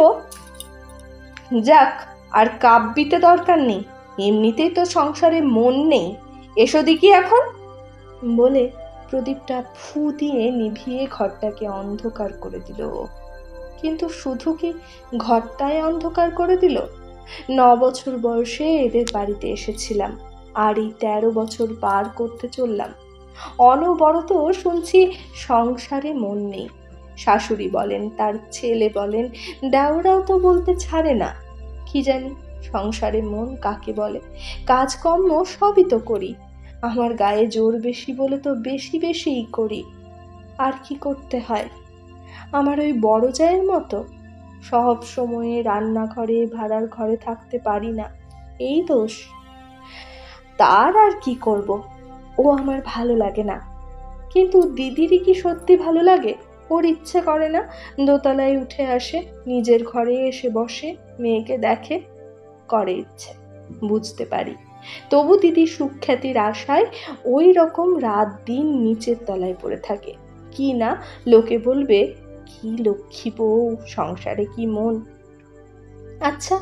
যাক, আর কাব্যিতে দরকার নেই, এমনিতেই তো সংসারে মন নেই, এসো দেখি এখন। বলে প্রদীপটা ফু দিয়ে নিভিয়ে ঘরটাকে অন্ধকার করে দিল। কিন্তু শুধু কি ঘরটায় অন্ধকার করে দিল? 9 বছর বয়সে এদের বাড়িতে এসেছিলাম, আর এই 13 বছর পার করতে চললাম। অনবরত শুনছি সংসারে মন নেই। শাশুড়ি বলেন, তার ছেলে বলেন, দেওরাও তো বলতে ছাড়ে না। কি জানি সংসারে মন কাকে বলে? কাজকর্ম সবই তো করি, আমার গায়ে জোর বেশি বলে তো বেশি বেশিই করি। আর কি করতে হয়? আমার ওই বড় জায়ের মতো সব সময়ে রান্নাঘরে ভাড়ার ঘরে থাকতে পারি না, এই দোষ। তার আর কি করব? ও আমার ভালো লাগে না। কিন্তু দিদিরই কি সত্যি ভালো লাগে? ওর ইচ্ছে করে না দোতলায় উঠে আসে, নিজের ঘরে এসে বসে, মেয়েকে দেখে? করে ইচ্ছে, বুঝতে পারি। তবু দিদি সুখ্যাতির আশায় ওই রকম রাত দিন নিচের তলায় পড়ে থাকে। কি না লোকে বলবে, কি লক্ষ্মী বউ, সংসারে কি মন। আচ্ছা,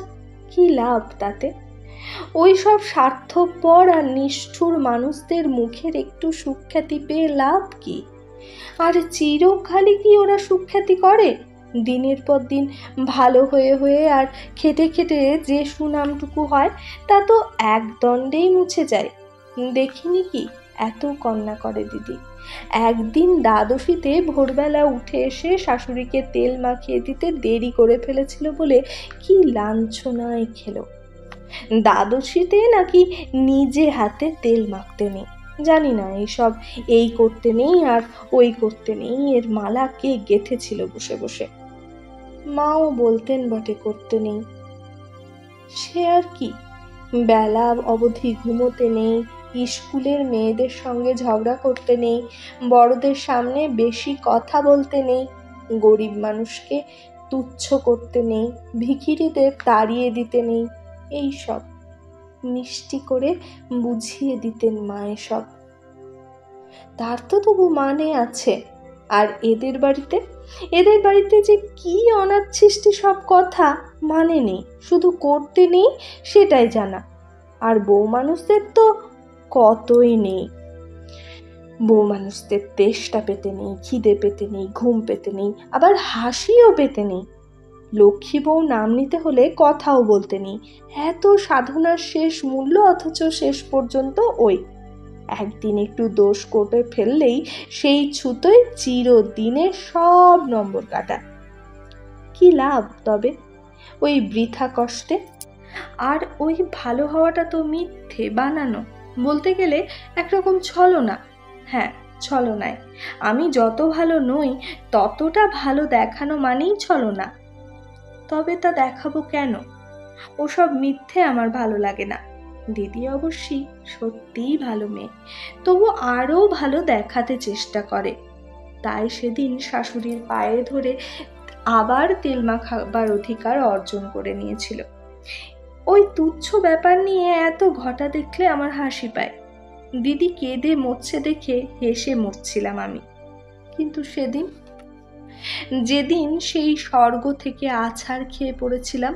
কি লাভ তাতে? ওই সব স্বার্থপর আর নিষ্ঠুর মানুষদের মুখের একটু সুখ্যাতি পেয়ে লাভ কি? আর চিরকালই কি ওরা সুখ্যাতি করে? দিনের পর দিন ভালো হয়ে হয়ে আর খেটে খেটে যে সুনামটুকু হয় তা তো এক দণ্ডেই মুছে যায়। দেখিনি কি এত কন্যা করে দিদি? একদিন দ্বাদশীতে ভোরবেলা উঠে এসে শাশুড়িকে তেল মাখিয়ে দিতে দেরি করে ফেলেছিল বলে কি লাঞ্ছনায় খেলো। দ্বাদশীতে নাকি নিজে হাতে তেল মাখতে নেই, জানি না এইসব, এই করতে নেই আর ওই করতে নেই, এর মালা কে গেঁথেছিল বসে বসে। মাও বলতেন বটে করতে নেই, সে আর কি। বেলা অবধি ঘুমোতে নেই, স্কুলের মেয়েদের সঙ্গে ঝগড়া করতে নেই, বড়দের সামনে বেশি কথা বলতে নেই, গরিব মানুষকে তুচ্ছ করতে নেই, ভিখিরিদের তাড়িয়ে দিতে নেই। এই সব মিষ্টি করে বুঝিয়ে দিতেন মা এসব। তার তো তবু মানে আছে। আর এদের বাড়িতে যে কি অনাচ্ছিষ্টি সব কথা, মানে নেই, শুধু করতে নেই সেটাই জানা। আর বউ মানুষদের তো কতই নেই। বউ মানুষদের তেষ্টা পেতে নেই, খিদে পেতে নেই, ঘুম পেতে নেই, আবার হাসিও পেতে নেই। লক্ষ্মী বউ নাম নিতে হলে কথাও বলতে নেই। এত সাধনার শেষ মূল্য, অথচ শেষ পর্যন্ত ওই একদিন একটু দোষ করে ফেললেই সেই ছুতোয় চিরদিনে সব নম্বর কাটা। কি লাভ তবে ওই বৃথা কষ্টে? আর ওই ভালো হওয়াটা তো মিথ্যে, বানানো, বলতে গেলে একরকম ছলনা। হ্যাঁ, ছলনায় আমি যত ভালো নই ততটা ভালো দেখানো মানেই ছলনা। তবে তা দেখাবো কেন? ওসব মিথ্যে আমার ভালো লাগে না। দিদি অবশ্যই সত্যিই ভালো মেয়ে, তবু আরও ভালো দেখাতে চেষ্টা করে। তাই সেদিন শাশুড়ির পায়ে ধরে আবার তেল মাখাবার অধিকার অর্জন করে নিয়েছিল। ওই তুচ্ছ ব্যাপার নিয়ে এত ঘটা দেখলে আমার হাসি পায়। দিদি কেঁদে মরছে দেখে হেসে মরছিলাম আমি। কিন্তু সেদিন, যেদিন সেই স্বর্গ থেকে আছাড় খেয়ে পড়েছিলাম,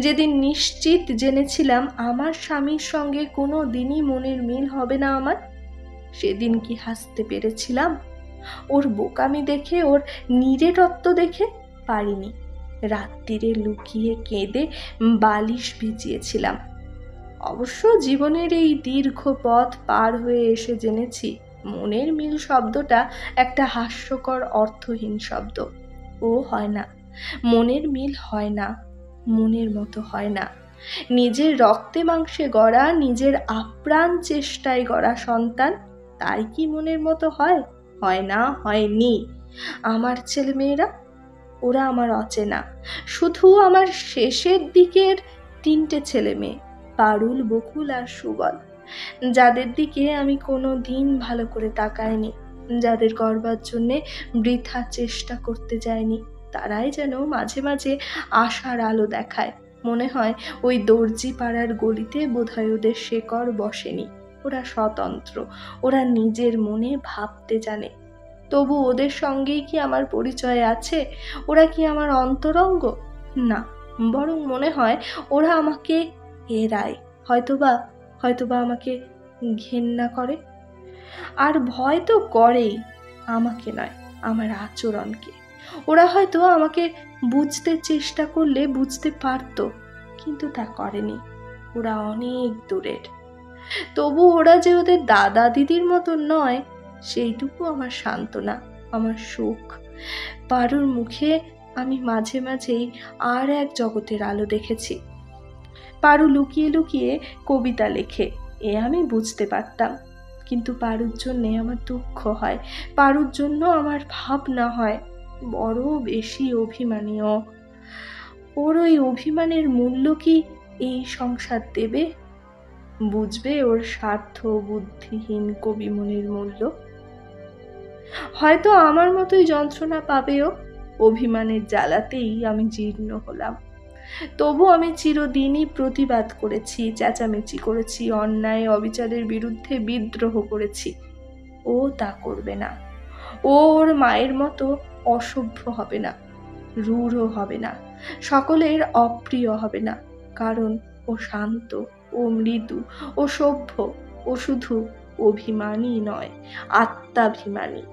যেদিন নিশ্চিত জেনেছিলাম আমার স্বামীর সঙ্গে কোনো দিনই মনের মিল হবে না আমার, সেদিন কি হাসতে পেরেছিলাম? ওর বোকামি দেখে, ওর নিরেটত্ব দেখে পারিনি। রাত্রিরে লুকিয়ে কেঁদে বালিশ ভিজিয়েছিলাম। অবশ্য জীবনের এই দীর্ঘ পথ পার হয়ে এসে জেনেছি মনের মিল শব্দটা একটা হাস্যকর অর্থহীন শব্দ। ও হয় না, মনের মিল হয় না, মনের মতো হয় না। নিজের রক্তে মাংসে গড়া, নিজের আপ্রাণ চেষ্টায় গড়া সন্তান, তাই কি মনের মতো হয়? হয় না, হয়নি। আমার ছেলেমেয়েরা, ওরা আমার অচেনা। শুধু আমার শেষের দিকের 3টে ছেলে মেয়ে, পারুল, বকুল আর সুবল, যাদের দিকে আমি কোনো দিন ভালো করে তাকাইনি, যাদের গড়বার জন্যে বৃথা চেষ্টা করতে যায়নি, তারাই যেন মাঝে মাঝে আশার আলো দেখায়। মনে হয় ওই দর্জি পাড়ার গলিতে বোধহয় ওদের শেকড় বসেনি। ওরা স্বতন্ত্র, ওরা নিজের মনে ভাবতে জানে। তবু ওদের সঙ্গেই কি আমার পরিচয় আছে? ওরা কি আমার অন্তরঙ্গ? না, বরং মনে হয় ওরা আমাকে এড়ায়, হয়তোবা আমাকে ঘেন্না করে। আর ভয় তো করেই, আমাকে নয়, আমার আচরণকে। ওরা হয়তো আমাকে বুঝতে চেষ্টা করলে বুঝতে পারত, কিন্তু তা করেনি। ওরা অনেক দূরের। তবু ওরা যে ওদের দাদা দিদির মতো নয়, সেইটুকু আমার সান্ত্বনা, আমার সুখ। পারুর মুখে আমি মাঝে মাঝেই আর এক জগতের আলো দেখেছি। পারু লুকিয়ে লুকিয়ে কবিতা লেখে, এ আমি বুঝতে পারতাম। কিন্তু পারুর জন্যে আমার দুঃখ হয়, পারুর জন্য আমার ভাবনা হয়। বড় বেশি অভিমানীয়। ওর ওই অভিমানের মূল্য কি এই সংসার দেবে? বুঝবে ওর স্বার্থ বুদ্ধিহীন কবি মনের মূল্য? হয়তো আমার মতোই যন্ত্রণা পাবেও। অভিমানের জ্বালাতেই আমি জীর্ণ হলাম। তবু আমি চিরদিনই প্রতিবাদ করেছি, চেঁচামেচি করেছি, অন্যায় অবিচারের বিরুদ্ধে বিদ্রোহ করেছি। ও তা করবে না। ও ওর মায়ের মতো অসভ্য হবে না, রূঢ় হবে না, সকলের অপ্রিয় হবে না। কারণ ও শান্ত, ও মৃদু, ও সভ্য, ও শুধু অভিমানী নয়, আত্মাভিমানী।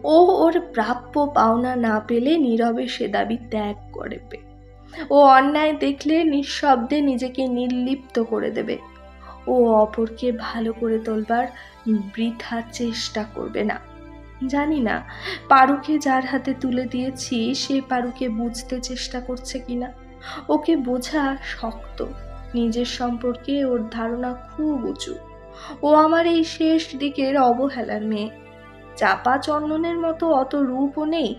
ও ওর প্রাপ্য পাওনা না পেলে নীরবে সে দাবি ত্যাগ করবে। ও অন্যায় দেখলে নিঃশব্দে নিজেকে নির্লিপ্ত করে দেবে। ও অপরকে ভালো করে তোলবার বৃথা চেষ্টা করবে না। জানি না পারুকে যার হাতে তুলে দিয়েছি সে পারুকে বুঝতে চেষ্টা করছে কিনা। ওকে বোঝা শক্ত। নিজের সম্পর্কে ওর ধারণা খুব উঁচু। ও আমার এই শেষ দিকের অবহেলার মেয়ে। চাপা চন্দনের মতো অত রূপও নেই,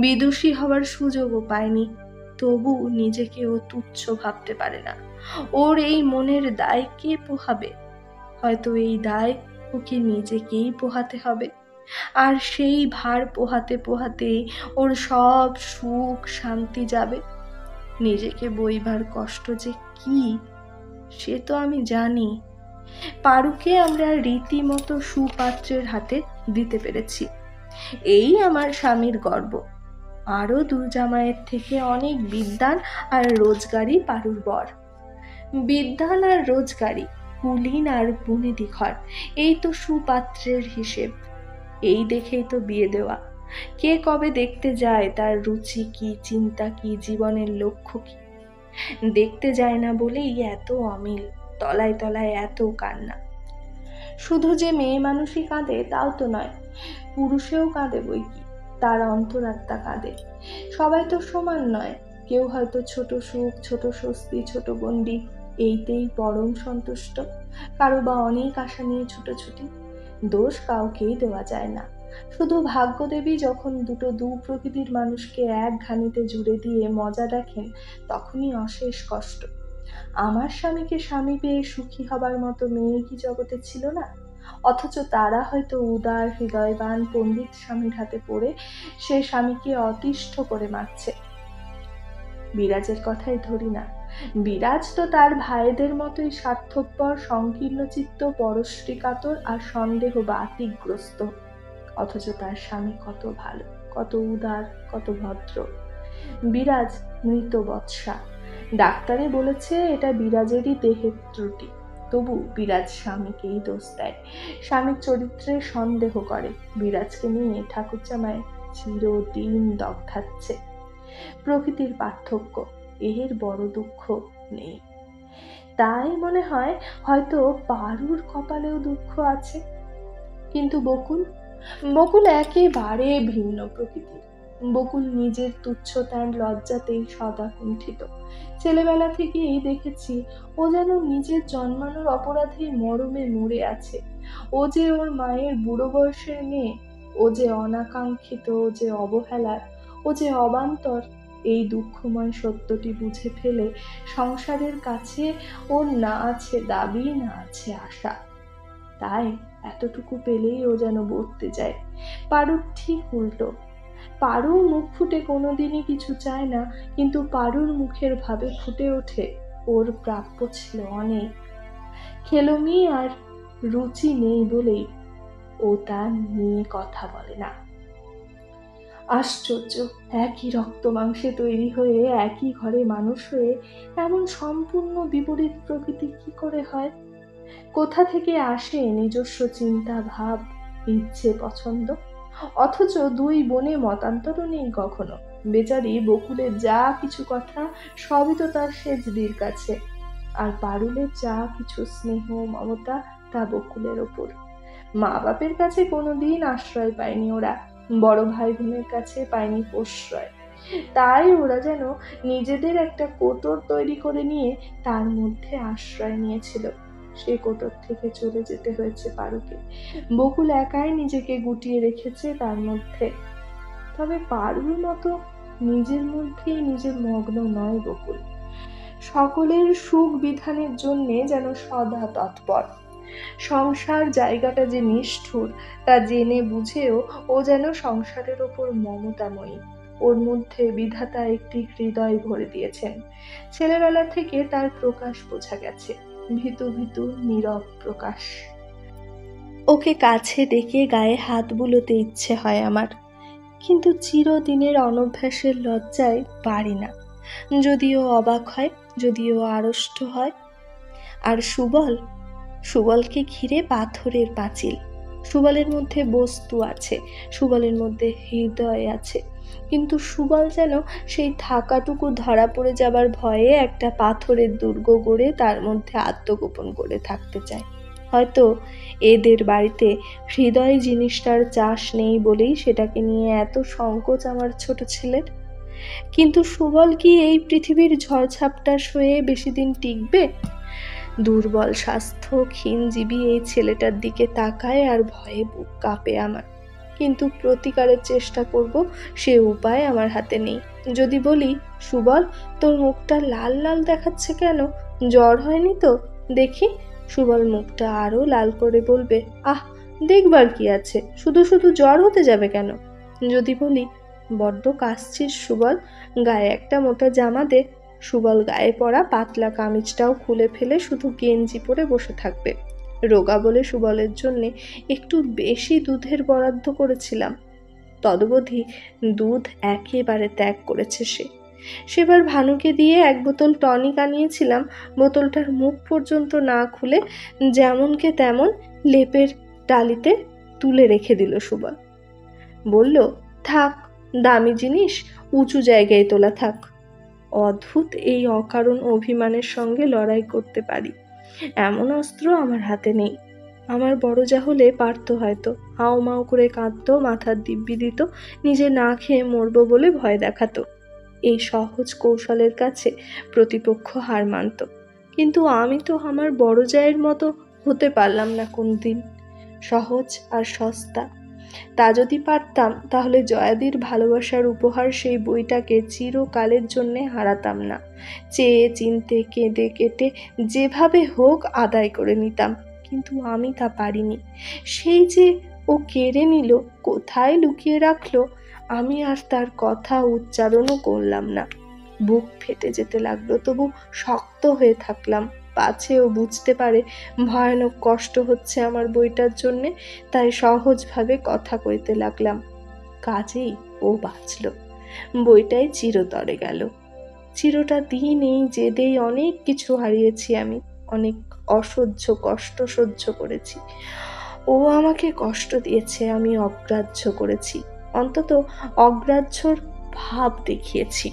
বিদুষী হবার সুযোগও পায়নি। তবু নিজেকে ও তুচ্ছ ভাবতে পারে না। ওর এই মনের দায় কে পোহাবে? হয়তো এই দায় ওকে নিজেকেই পোহাতে হবে। আর সেই ভার পোহাতে পোহাতে ওর সব সুখ শান্তি যাবে। নিজেকে বইবার কষ্ট যে কি সে তো আমি জানি। পারুকে আমরা রীতিমতো সুপাত্রের হাতে দিতে পেরেছি, এই আমার স্বামীর গর্ব। আরো 2 জামাইয়ের থেকে অনেক বিদ্বান আর রোজগারি পারুর বর। বিদ্বান আর রোজগারি, কুলীন আর বুনেদি ঘর, এই তো সুপাত্রের হিসেব। এই দেখেই তো বিয়ে দেওয়া। কে কবে দেখতে যায় তার রুচি কি, চিন্তা কি, জীবনের লক্ষ্য কি। দেখতে যায় না বলেই এত অমিল, তলায় তলায় এত কান্না। শুধু যে মেয়ে মানুষই কাঁদে তাও তো নয়, পুরুষেও কাঁদে বই কি, তার অন্তরাত্মা কাঁদে। সবাই তো সমান নয়, কেউ হয়তো ছোট সুখ, ছোট স্বস্তি, ছোট গণ্ডি এইতেই পরম সন্তুষ্ট, কারো বা অনেক আশা নিয়ে ছুটোছুটি। দোষ কাউকেই দেওয়া যায় না। শুধু ভাগ্যদেবী যখন দু প্রকৃতির মানুষকে এক ঘানিতে জুড়ে দিয়ে মজা দেখেন, তখনই অশেষ কষ্ট। আমার স্বামীকে স্বামী পেয়ে সুখী হবার মতো মেয়ে কি জগতে ছিল না? অথচ তারা হয়তো উদার হৃদয়বান পণ্ডিত স্বামীর হাতে পড়ে সে স্বামীকে অতিষ্ঠ করে মারছে। বিরাজের কথাই ধরি না, বিরাজ তো তার ভাইদের মতোই স্বার্থপর, সংকীর্ণচিত্ত, পরশ্রীকাতর আর সন্দেহ বাতিগ্রস্ত। অথচ তার স্বামী কত ভালো, কত উদার, কত ভদ্র। বিরাজ মৃত বৎসা। ডাক্তারে বলেছে এটা বিরাজেরই দেহের ত্রুটি। তবু বিরাজ স্বামীকেই দোষ দেয়, স্বামীর চরিত্রে সন্দেহ করে। বিরাজকে নিয়ে ঠাকুরজামাই চিরদিন দগ্ধাচ্ছে। প্রকৃতির পার্থক্য, এর বড় দুঃখ নেই। তাই মনে হয় হয়তো পারুর কপালেও দুঃখ আছে। কিন্তু বকুল একেবারে ভিন্ন প্রকৃতির। বকুল নিজের তুচ্ছতার লজ্জাতেই সদা কুণ্ঠিত। ছেলেবেলা থেকেই দেখেছি ও যেন নিজের জন্মানোর অপরাধে মরমে মরে আছে। ও যে ওর মায়ের বুড়ো বয়সের মেয়ে, ও যে অনাকাঙ্ক্ষিত, ও যে অবহেলার, ও যে অবান্তর, এই দুঃখময় সত্যটি বুঝে ফেলে সংসারের কাছে ওর না আছে দাবি, না আছে আশা। তাই এতটুকু পেলেই ও যেন বলতে যায়। পারুর ঠিক উল্টো। পারু মুখ ফুটে কোনোদিনই কিছু চায় না, কিন্তু পারুর মুখের ভাবে ফুটে ওঠে ওর প্রাপ্য ছিল অনেক। খেলমি আর রুচি নেই বলেই ও তা নিয়ে কথা বলে না। আশ্চর্য, একই রক্ত মাংসে তৈরি হয়ে একই ঘরে মানুষ হয়ে এমন সম্পূর্ণ বিপরীত প্রকৃতি কি করে হয়? কোথা থেকে আসে নিজস্ব চিন্তা, ভাব, ইচ্ছে, পছন্দ? অথচ দুই বোনে মতান্তরও নেই কখনো। বেচারি বকুলের যা কিছু কথা সবই তো তার সেজদির কাছে, আর পারুলের যা কিছু স্নেহ মমতা তা বকুলের ওপর। মা বাপের কাছে কোনোদিন আশ্রয় পায়নি ওরা, বড় ভাই বোনের কাছে পায়নি প্রশ্রয়। তাই ওরা যেন নিজেদের একটা কোটর তৈরি করে নিয়ে তার মধ্যে আশ্রয় নিয়েছিল। সেই কোটর থেকে চলে যেতে হয়েছে পারুকে। বকুল একাই নিজেকে গুটিয়ে রেখেছে তার মধ্যে। তবে পারুর মতো নিজের মধ্যেই নিজের মগ্ন নয় বকুল। সকলের সুখ বিধানের জন্যে যেন সদা তৎপর। সংসার জায়গাটা যে নিষ্ঠুর তা জেনে বুঝেও ও যেন সংসারের ওপর মমতাময়ী। ওর মধ্যে বিধাতা একটি হৃদয় ভরে দিয়েছেন। ছেলেবেলা থেকে তার প্রকাশ বোঝা গেছে, ভীতু ভীতু নীরব প্রকাশ। ওকে কাছে ডেকে গায়ে হাত বুলোতে ইচ্ছে হয় আমার, কিন্তু চিরদিনের অনভ্যাসের লজ্জায় পারি না। যদিও অবাক হয়, যদিও আড়ষ্ট হয়। আর সুবলকে ঘিরে পাথরের পাঁচিল। সুবলের মধ্যে বস্তু আছে, সুবলের মধ্যে হৃদয় আছে, কিন্তু সুবল যেন সেই থাকাটুকু ধরা পড়ে যাবার ভয়ে একটা পাথরের দুর্গ গড়ে তার মধ্যে আত্মগোপন করে থাকতে চায়। হয়তো এদের বাড়িতে হৃদয় জিনিসটার চাষ নেই বলেই সেটাকে নিয়ে এত সংকোচ আমার ছোট ছেলের। কিন্তু সুবল কি এই পৃথিবীর ঝড়ঝাপটা সয়ে বেশি দিন টিকবে? দুর্বল স্বাস্থ্য, ক্ষীণজীবী এই ছেলেটার দিকে তাকায় আর ভয়ে বুক কাঁপে আমার। কিন্তু প্রতিকারের চেষ্টা করব, সে উপায় আমার হাতে নেই। যদি বলি, সুবল তোর মুখটা লাল লাল দেখাচ্ছে কেন, জ্বর হয়নি তো? দেখি। সুবল মুখটা আরো লাল করে বলবে, আহ, দেখবার কি আছে, শুধু শুধু জ্বর হতে যাবে কেন? যদি বলি, বড্ড কাশছিস সুবল, গায়ে একটা মোটা জামা দে। সুবল গায়ে পরা পাতলা কামিজটাও খুলে ফেলে শুধু গেঞ্জি পরে বসে থাকবে। রোগা বলে সুবলের জন্যে একটু বেশি দুধের বরাদ্দ করেছিলাম। তদবধি দুধ একেবারে ত্যাগ করেছে সে। সেবার ভানুকে দিয়ে এক বোতল টনিক আনিয়েছিলাম, বোতলটার মুখ পর্যন্ত না খুলে যেমনকে তেমন লেপের টালিতে তুলে রেখে দিল সুবল। বলল, থাক, দামি জিনিস উঁচু জায়গায় তোলা থাক। অদ্ভুত এই অকারণ অভিমানের সঙ্গে লড়াই করতে পারি, এমন অস্ত্র আমার হাতে নেই। আমার বড় যা হলে পারত হয়তো, হাও মাও করে কাঁদতো, মাথার দিব্যি দিত, নিজে না খেয়ে মরবো বলে ভয় দেখাতো। এই সহজ কৌশলের কাছে প্রতিপক্ষ হার মানত। কিন্তু আমি তো আমার বড় জায়ের মতো হতে পারলাম না কোনদিন। সহজ আর সস্তা, তা যদি পারতাম তাহলে জয়াদির ভালোবাসার উপহার সেই বইটাকে চিরকালের জন্যে হারাতাম না। চেয়ে চিনতে কেঁদে কেটে যেভাবে হোক আদায় করে নিতাম। কিন্তু আমি তা পারিনি। সেই যে ও কেড়ে নিল, কোথায় লুকিয়ে রাখলো, আমি আর তার কথা উচ্চারণও করলাম না। বুক ফেটে যেতে লাগলো, তবু শক্ত হয়ে থাকলাম। পাছে ও বুঝতে পারে ভয়ানক কষ্ট হচ্ছে আমার বইটার জন্যে, তাই সহজভাবে কথা কইতে লাগলাম। কাজেই ও বাঁচল। বইটাই চিরতরে গেল। চিরটা দিন এই জেদেই অনেক কিছু হারিয়েছি আমি, অনেক অসহ্য কষ্ট সহ্য করেছি। ও আমাকে কষ্ট দিয়েছে, আমি অগ্রাহ্য করেছি, অন্তত অগ্রাহ্যর ভাব দেখিয়েছি।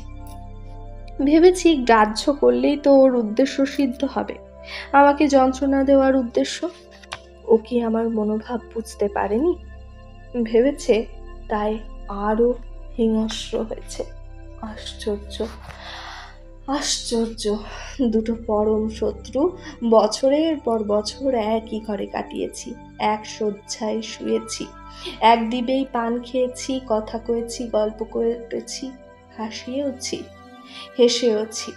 ভেবেছি গ্রাহ্য করলেই তো ওর উদ্দেশ্য সিদ্ধ হবে, আমাকে যন্ত্রণা দেওয়ার উদ্দেশ্য। ও কি আমার মনোভাব বুঝতে পারেনি? ভেবেছে, তাই আরো হিংস্র হয়েছে। আশ্চর্য, আশ্চর্য! দুটো পরম শত্রু বছরের পর বছর একই ঘরে কাটিয়েছি, এক শয্যায় শুয়েছি, এক দিবেই পান খেয়েছি, কথা কয়েছি, গল্প করেছি, হাসিয়েওছি, হেসেওছি।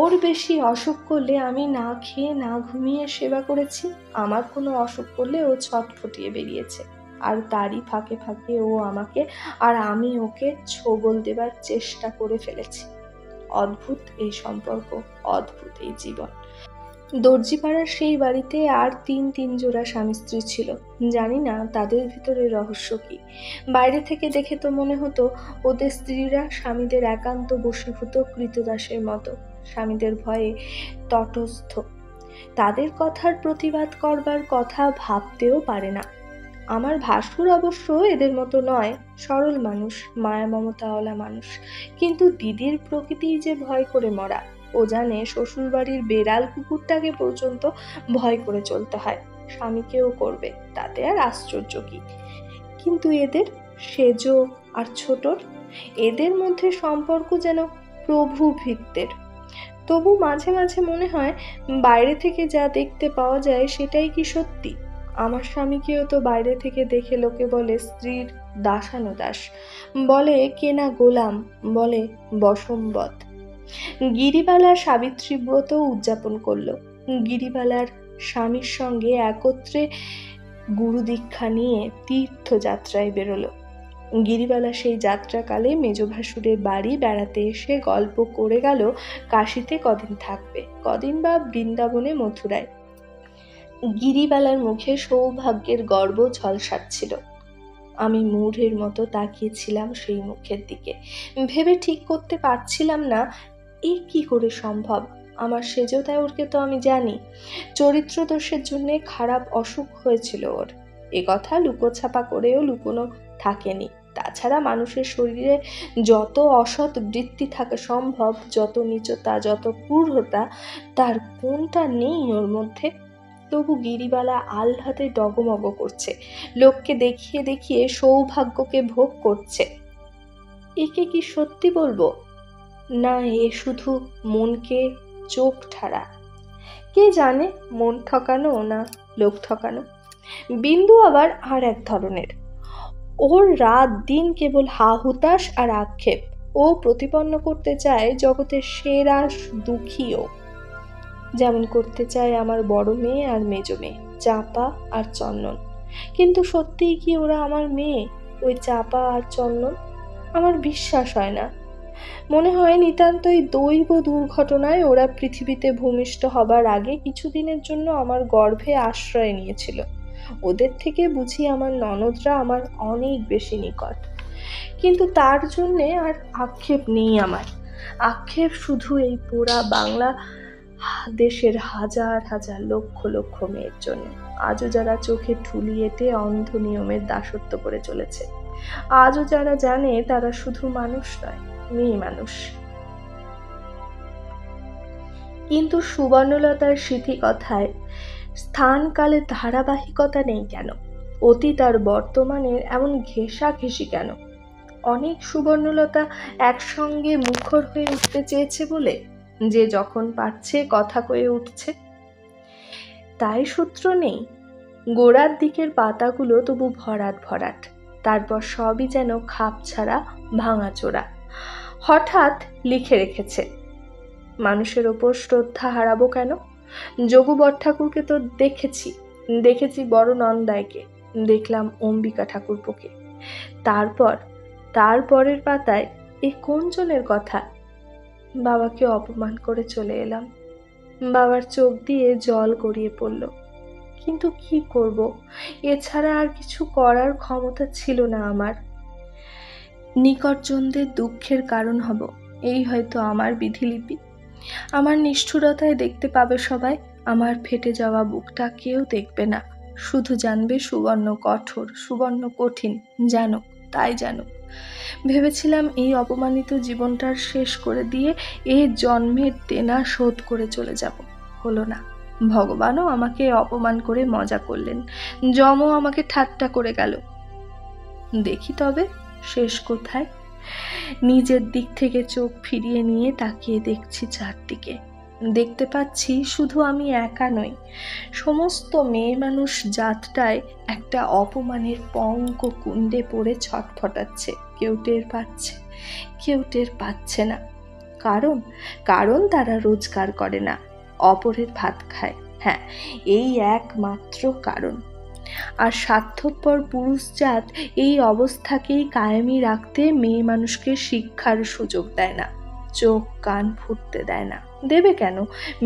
ওর বেশি অসুখ করলে আমি না খেয়ে না ঘুমিয়ে সেবা করেছি, আমার কোনো অসুখ করলে ও ছটফটিয়ে বেরিয়েছে, আর তারই ফাঁকে ফাঁকে ও আমাকে আর আমি ওকে ছোবল দেবার চেষ্টা করে ফেলেছি। অদ্ভুত এই সম্পর্ক, অদ্ভুত এই জীবন। দর্জিপাড়ার সেই বাড়িতে আর তিন জোড়া স্বামী স্ত্রী ছিল। জানি না তাদের ভিতরে রহস্য কি। বাইরে থেকে দেখে তো মনে হতো ওদের স্ত্রীরা স্বামীদের একান্ত বশীভূত কৃতদাসের মতো, স্বামীদের ভয়ে তটস্থ, তাদের কথার প্রতিবাদ করবার কথা ভাবতেও পারে না। আমার ভাসুর অবশ্য এদের মতো নয়, সরল মানুষ, মায়া মমতাওয়ালা মানুষ। কিন্তু দিদির প্রকৃতি যে ভয় করে মরা। ও জানে শ্বশুরবাড়ির বেড়াল কুকুরটাকে পর্যন্ত ভয় করে চলতে হয়, স্বামীকেও করবে, তাতে আর আশ্চর্য কি। কিন্তু এদের, সেজো আর ছোটর, এদের মধ্যে সম্পর্ক যেন প্রভু ভৃত্যের। তবু মাঝে মাঝে মনে হয় বাইরে থেকে যা দেখতে পাওয়া যায় সেটাই কি সত্যি? আমার স্বামীকেও তো বাইরে থেকে দেখে লোকে বলে স্ত্রীর দাসানুদাস, বলে কেনা গোলাম, বলে বশম্বদ। গিরিবালা সাবিত্রী ব্রত উদযাপন করলো। গিরিবালার স্বামীর সঙ্গে একত্রে গুরু দীক্ষা নিয়ে তীর্থযাত্রায় বেরোলো। গিরিবালা সেই যাত্রাকালে মেজভাসুরের বাড়ি বেড়াতে এসে গল্প করে গেল কাশীতে কদিন থাকবে, কদিন বা বৃন্দাবনে মথুরায়। গিরিবালার মুখে সৌভাগ্যের গর্ব ঝলসাচ্ছিল। আমি মূঢ়ের মতো তাকিয়েছিলাম সেই মুখের দিকে, ভেবে ঠিক করতে পারছিলাম না এ কি করে সম্ভব। আমার সেজো দেওরকে তো আমি জানি, চরিত্র দোষের জন্য খারাপ অসুখ হয়েছিল ওর, এ কথা লুকোছাপা করেও লুকোনো থাকেনি। তাছাড়া মানুষের শরীরে যত অসৎ বৃত্তি থাকা সম্ভব, যত নীচতা, যত ক্রূরতা, তার কোনটা নেই ওর মধ্যে? তবু গিরিবালা আহ্লাদে ডগমগ করছে, লোককে দেখিয়ে দেখিয়ে সৌভাগ্যকে ভোগ করছে। একে কি সত্যি বলবো, না এ শুধু মনকে চোখ ঠাড়া? কে জানে মন ঠকানো না লোক ঠকানো। বিন্দু আবার আর এক ধরনের। ওর রাত দিন কেবল হা হুতাশ আর আক্ষেপ। ও প্রতিপন্ন করতে চায় জগতের সেরা দুঃখীও, যেমন করতে চায় আমার বড় মেয়ে আর মেজ মেয়ে, চাপা আর চন্দন। কিন্তু সত্যিই কি ওরা আমার মেয়ে, ওই চাপা আর চন্দন? আমার বিশ্বাস হয় না। মনে হয় নিতান্তই দৈব দুর্ঘটনায় ওরা পৃথিবীতে ভূমিষ্ঠ হবার আগে কিছুদিনের জন্য আমার গর্ভে আশ্রয় নিয়েছিল। ওদের থেকে বুঝি আমার ননদরা আমার অনেক বেশি নিকট। কিন্তু তার জন্যে আর আক্ষেপ নেই আমার। আক্ষেপ শুধু এই পোড়া বাংলা দেশের হাজার হাজার লক্ষ লক্ষ মেয়ের জন্য, আজও যারা চোখে ঠুলি এঁটে অন্ধ নিয়মের দাসত্ব করে চলেছে। আজও যারা জানে তারা শুধু মানুষ নয়, মেয়ে মানুষ। কিন্তু সুবর্ণলতার স্মৃতিকথায় স্থানকালে ধারাবাহিকতা নেই কেন? অতীত আর বর্তমানের এমন ঘেঁষাঘেঁষি কেন? অনেক সুবর্ণলতা একসঙ্গে মুখর হয়ে উঠতে চেয়েছে বলে যে যখন পারছে কথা কয়ে উঠছে, তাই সূত্র নেই। গোড়ার দিকের পাতাগুলো তবু ভরাট ভরাট, তারপর সবই যেন খাপ ছাড়া ভাঙাচোরা। হঠাৎ লিখে রেখেছে, মানুষের ওপর শ্রদ্ধা হারাবো কেন? যোগু বটঠাকুরকে তো দেখেছি বড় নন্দাইকে, দেখলাম অম্বিকা ঠাকুরপোকে। তারপরের পাতায় এ কোন জনের কথা? বাবাকে অপমান করে চলে এলাম। বাবার চোখ দিয়ে জল গড়িয়ে পড়ল। কিন্তু কি করব, এছাড়া আর কিছু করার ক্ষমতা ছিল না আমার। নিকটজনদের দুঃখের কারণ হব, এই হয়তো আমার বিধিলিপি। আমার নিষ্ঠুরতায় দেখতে পাবে সবাই, আমার ফেটে যাওয়া বুকটা কেউ দেখবে না, শুধু জানবে সুবর্ণ কঠোর, সুবর্ণ কঠিন। জানুক, তাই জানুক। ভেবেছিলাম এই অপমানিত জীবনটার শেষ করে দিয়ে এ জন্মের দেনা শোধ করে চলে যাব। হলো না। ভগবানও আমাকে অপমান করে মজা করলেন, যমও আমাকে ঠাট্টা করে গেল। দেখি তবে শেষ কোথায়। নিজের দিক থেকে চোখ ফিরিয়ে নিয়ে তাকিয়ে দেখছি চারদিকে। দেখতে পাচ্ছি শুধু আমি একা নই, সমস্ত মেয়ে মানুষ জাতটায় একটা অপমানের পঙ্ক কুণ্ডে পড়ে ছটফটাচ্ছে। কেউ টের পাচ্ছে, কেউ টের পাচ্ছে না। কারণ তারা রোজগার করে না, অপরের ভাত খায়। হ্যাঁ, এই একমাত্র কারণ। আর স্বার্থপর পুরুষজাত এই অবস্থাকেই কায়েমি রাখতে মেয়ে মানুষকে শিক্ষার সুযোগ দেয় না, চোখ কান ফুটতে দেয় না। দেবে কেন?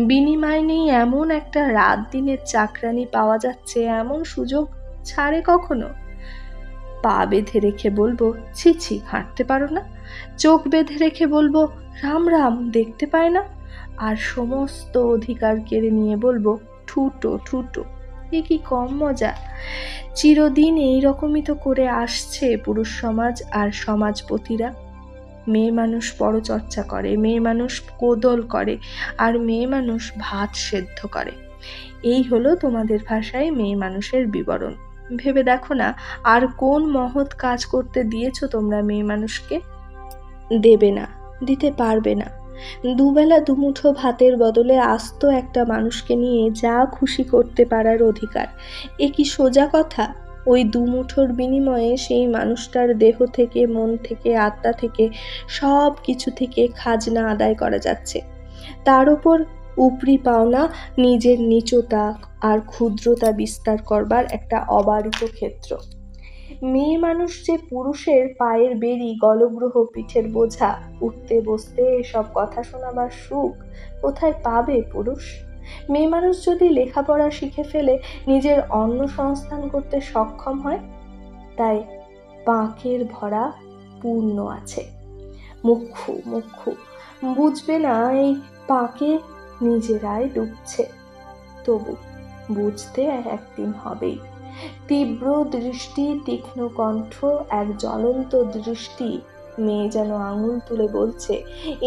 বিনিময় নেই এমন একটা রাত দিনের চাকরানি পাওয়া যাচ্ছে, এমন সুযোগ ছাড়ে কখনো? পা বেঁধে রেখে বলবো ছি ছি, হাঁটতে পারো না? চোখ বেঁধে রেখে বলবো রাম রাম, দেখতে পায় না? আর সমস্ত অধিকার কেড়ে নিয়ে বলবো ঠুটো ঠুটো। এ কি কম মজা? চিরদিন এইরকমই তো করে আসছে পুরুষ সমাজ আর সমাজপতিরা। মেয়ে মানুষ পরচর্চা করে, মেয়ে মানুষ কোদল করে, আর মেয়ে মানুষ ভাত সেদ্ধ করে। এই হলো তোমাদের ভাষায় মেয়ে মানুষের বিবরণ। ভেবে দেখো না, আর কোন মহৎ কাজ করতে দিয়েছো তোমরা মেয়ে মানুষকে? দেবে না, দিতে পারবে না। দুবেলা দুমুঠো ভাতের বদলে আস্ত একটা মানুষকে নিয়ে যা খুশি করতে পারার অধিকার, এ কি সোজা কথা? ওই দুমুঠোর বিনিময়ে সেই মানুষটার দেহ থেকে, মন থেকে, আত্মা থেকে, সব কিছু থেকে খাজনা আদায় করা যাচ্ছে। তার উপর উপরি পাওনা নিজের নীচতা আর ক্ষুদ্রতা বিস্তার করবার একটা অবারিত ক্ষেত্র। মেয়ে মানুষ যে পুরুষের পায়ের বেরি, গলগ্রহ, পিঠের বোঝা, উঠতে বসতে এসব কথা শোনাবার সুখ কোথায় পাবে পুরুষ? মেয়ে মানুষ যদি লেখাপড়া শিখে ফেলে নিজের অন্ন সংস্থান করতে সক্ষম হয়, তাই বাঁকের ভরা পূর্ণ আছে। মুখ্যু বুঝবে না এই পাকে নিজেরাই ডুবছে। তবু বুঝতে একদিন হবেই। তীব্র দৃষ্টি, তীক্ষ্ণ কণ্ঠ, এক জ্বলন্ত দৃষ্টি। মেয়ে যেন আঙুল তুলে বলছে,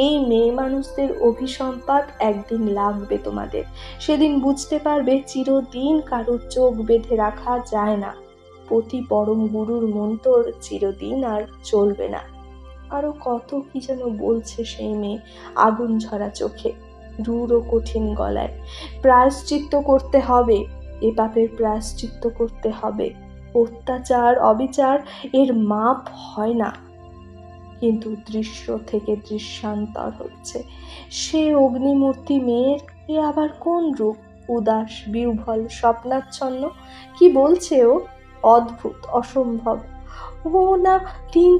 এই মেয়ে মানুষদের অভিসম্পাত একদিন লাগবে তোমাদের। সেদিন বুঝতে পারবে চিরদিন কারো চোখ বেঁধে রাখা যায় না। পতি পরম গুরুর মন্তর চিরদিন আর চলবে না। আরো কত কি যেন বলছে সেই মেয়ে আগুন ঝরা চোখে, রূঢ় কঠিন গলায়। প্রায়শ্চিত্ত করতে হবে, এ পাপের প্রায়শ্চিত্ত করতে হবে। অত্যাচার, অবিচার এর মাপ হয় না, কিন্তু দৃশ্য থেকে দৃশ্যান্তর হচ্ছে। সে অগ্নিমূর্তি মেয়ের এ আবার কোন রূপ? উদাস, বিহ্বল, স্বপ্নাচ্ছন্ন। কি বলছে ও? অদ্ভুত, অসম্ভব। ও না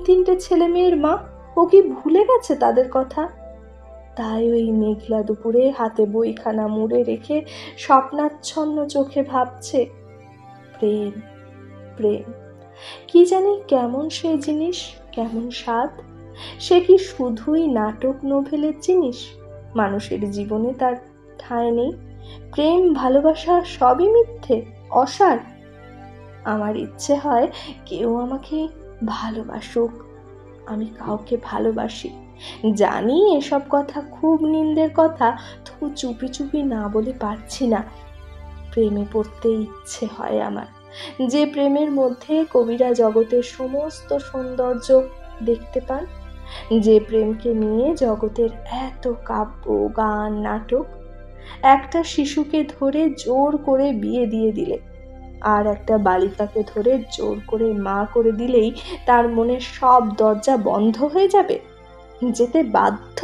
তিনটে ছেলে মেয়ের মা? ও কি ভুলে গেছে তাদের কথা? তাই ওই মেঘলা দুপুরে হাতে বইখানা মুড়ে রেখে স্বপ্নাচ্ছন্ন চোখে ভাবছে, প্রেম প্রেম কি জানি কেমন সে জিনিস, কেমন স্বাদ। সে কি শুধুই নাটক নোভেলের জিনিস? মানুষের জীবনে তার ঠাঁই নেই। প্রেম ভালোবাসা সবই মিথ্যে, অসার। আমার ইচ্ছে হয় কেউ আমাকে ভালোবাসুক। আমি কাউকে ভালোবাসি। জানি এসব কথা খুব নিন্দের কথা, তবু চুপি চুপি না বলে পারছি না। প্রেমে পড়তে ইচ্ছে হয় আমার, যে প্রেমের মধ্যে কবিরা জগতের সমস্ত সৌন্দর্য দেখতে পান? যে প্রেমকে নিয়ে জগতের এত কাব্য, গান, নাটক, একটা শিশুকে ধরে জোর করে বিয়ে দিয়ে দিলে আর একটা বালিকাকে ধরে জোর করে মা করে দিলেই তার মনের সব দরজা বন্ধ হয়ে যাবে, যেতে বাধ্য।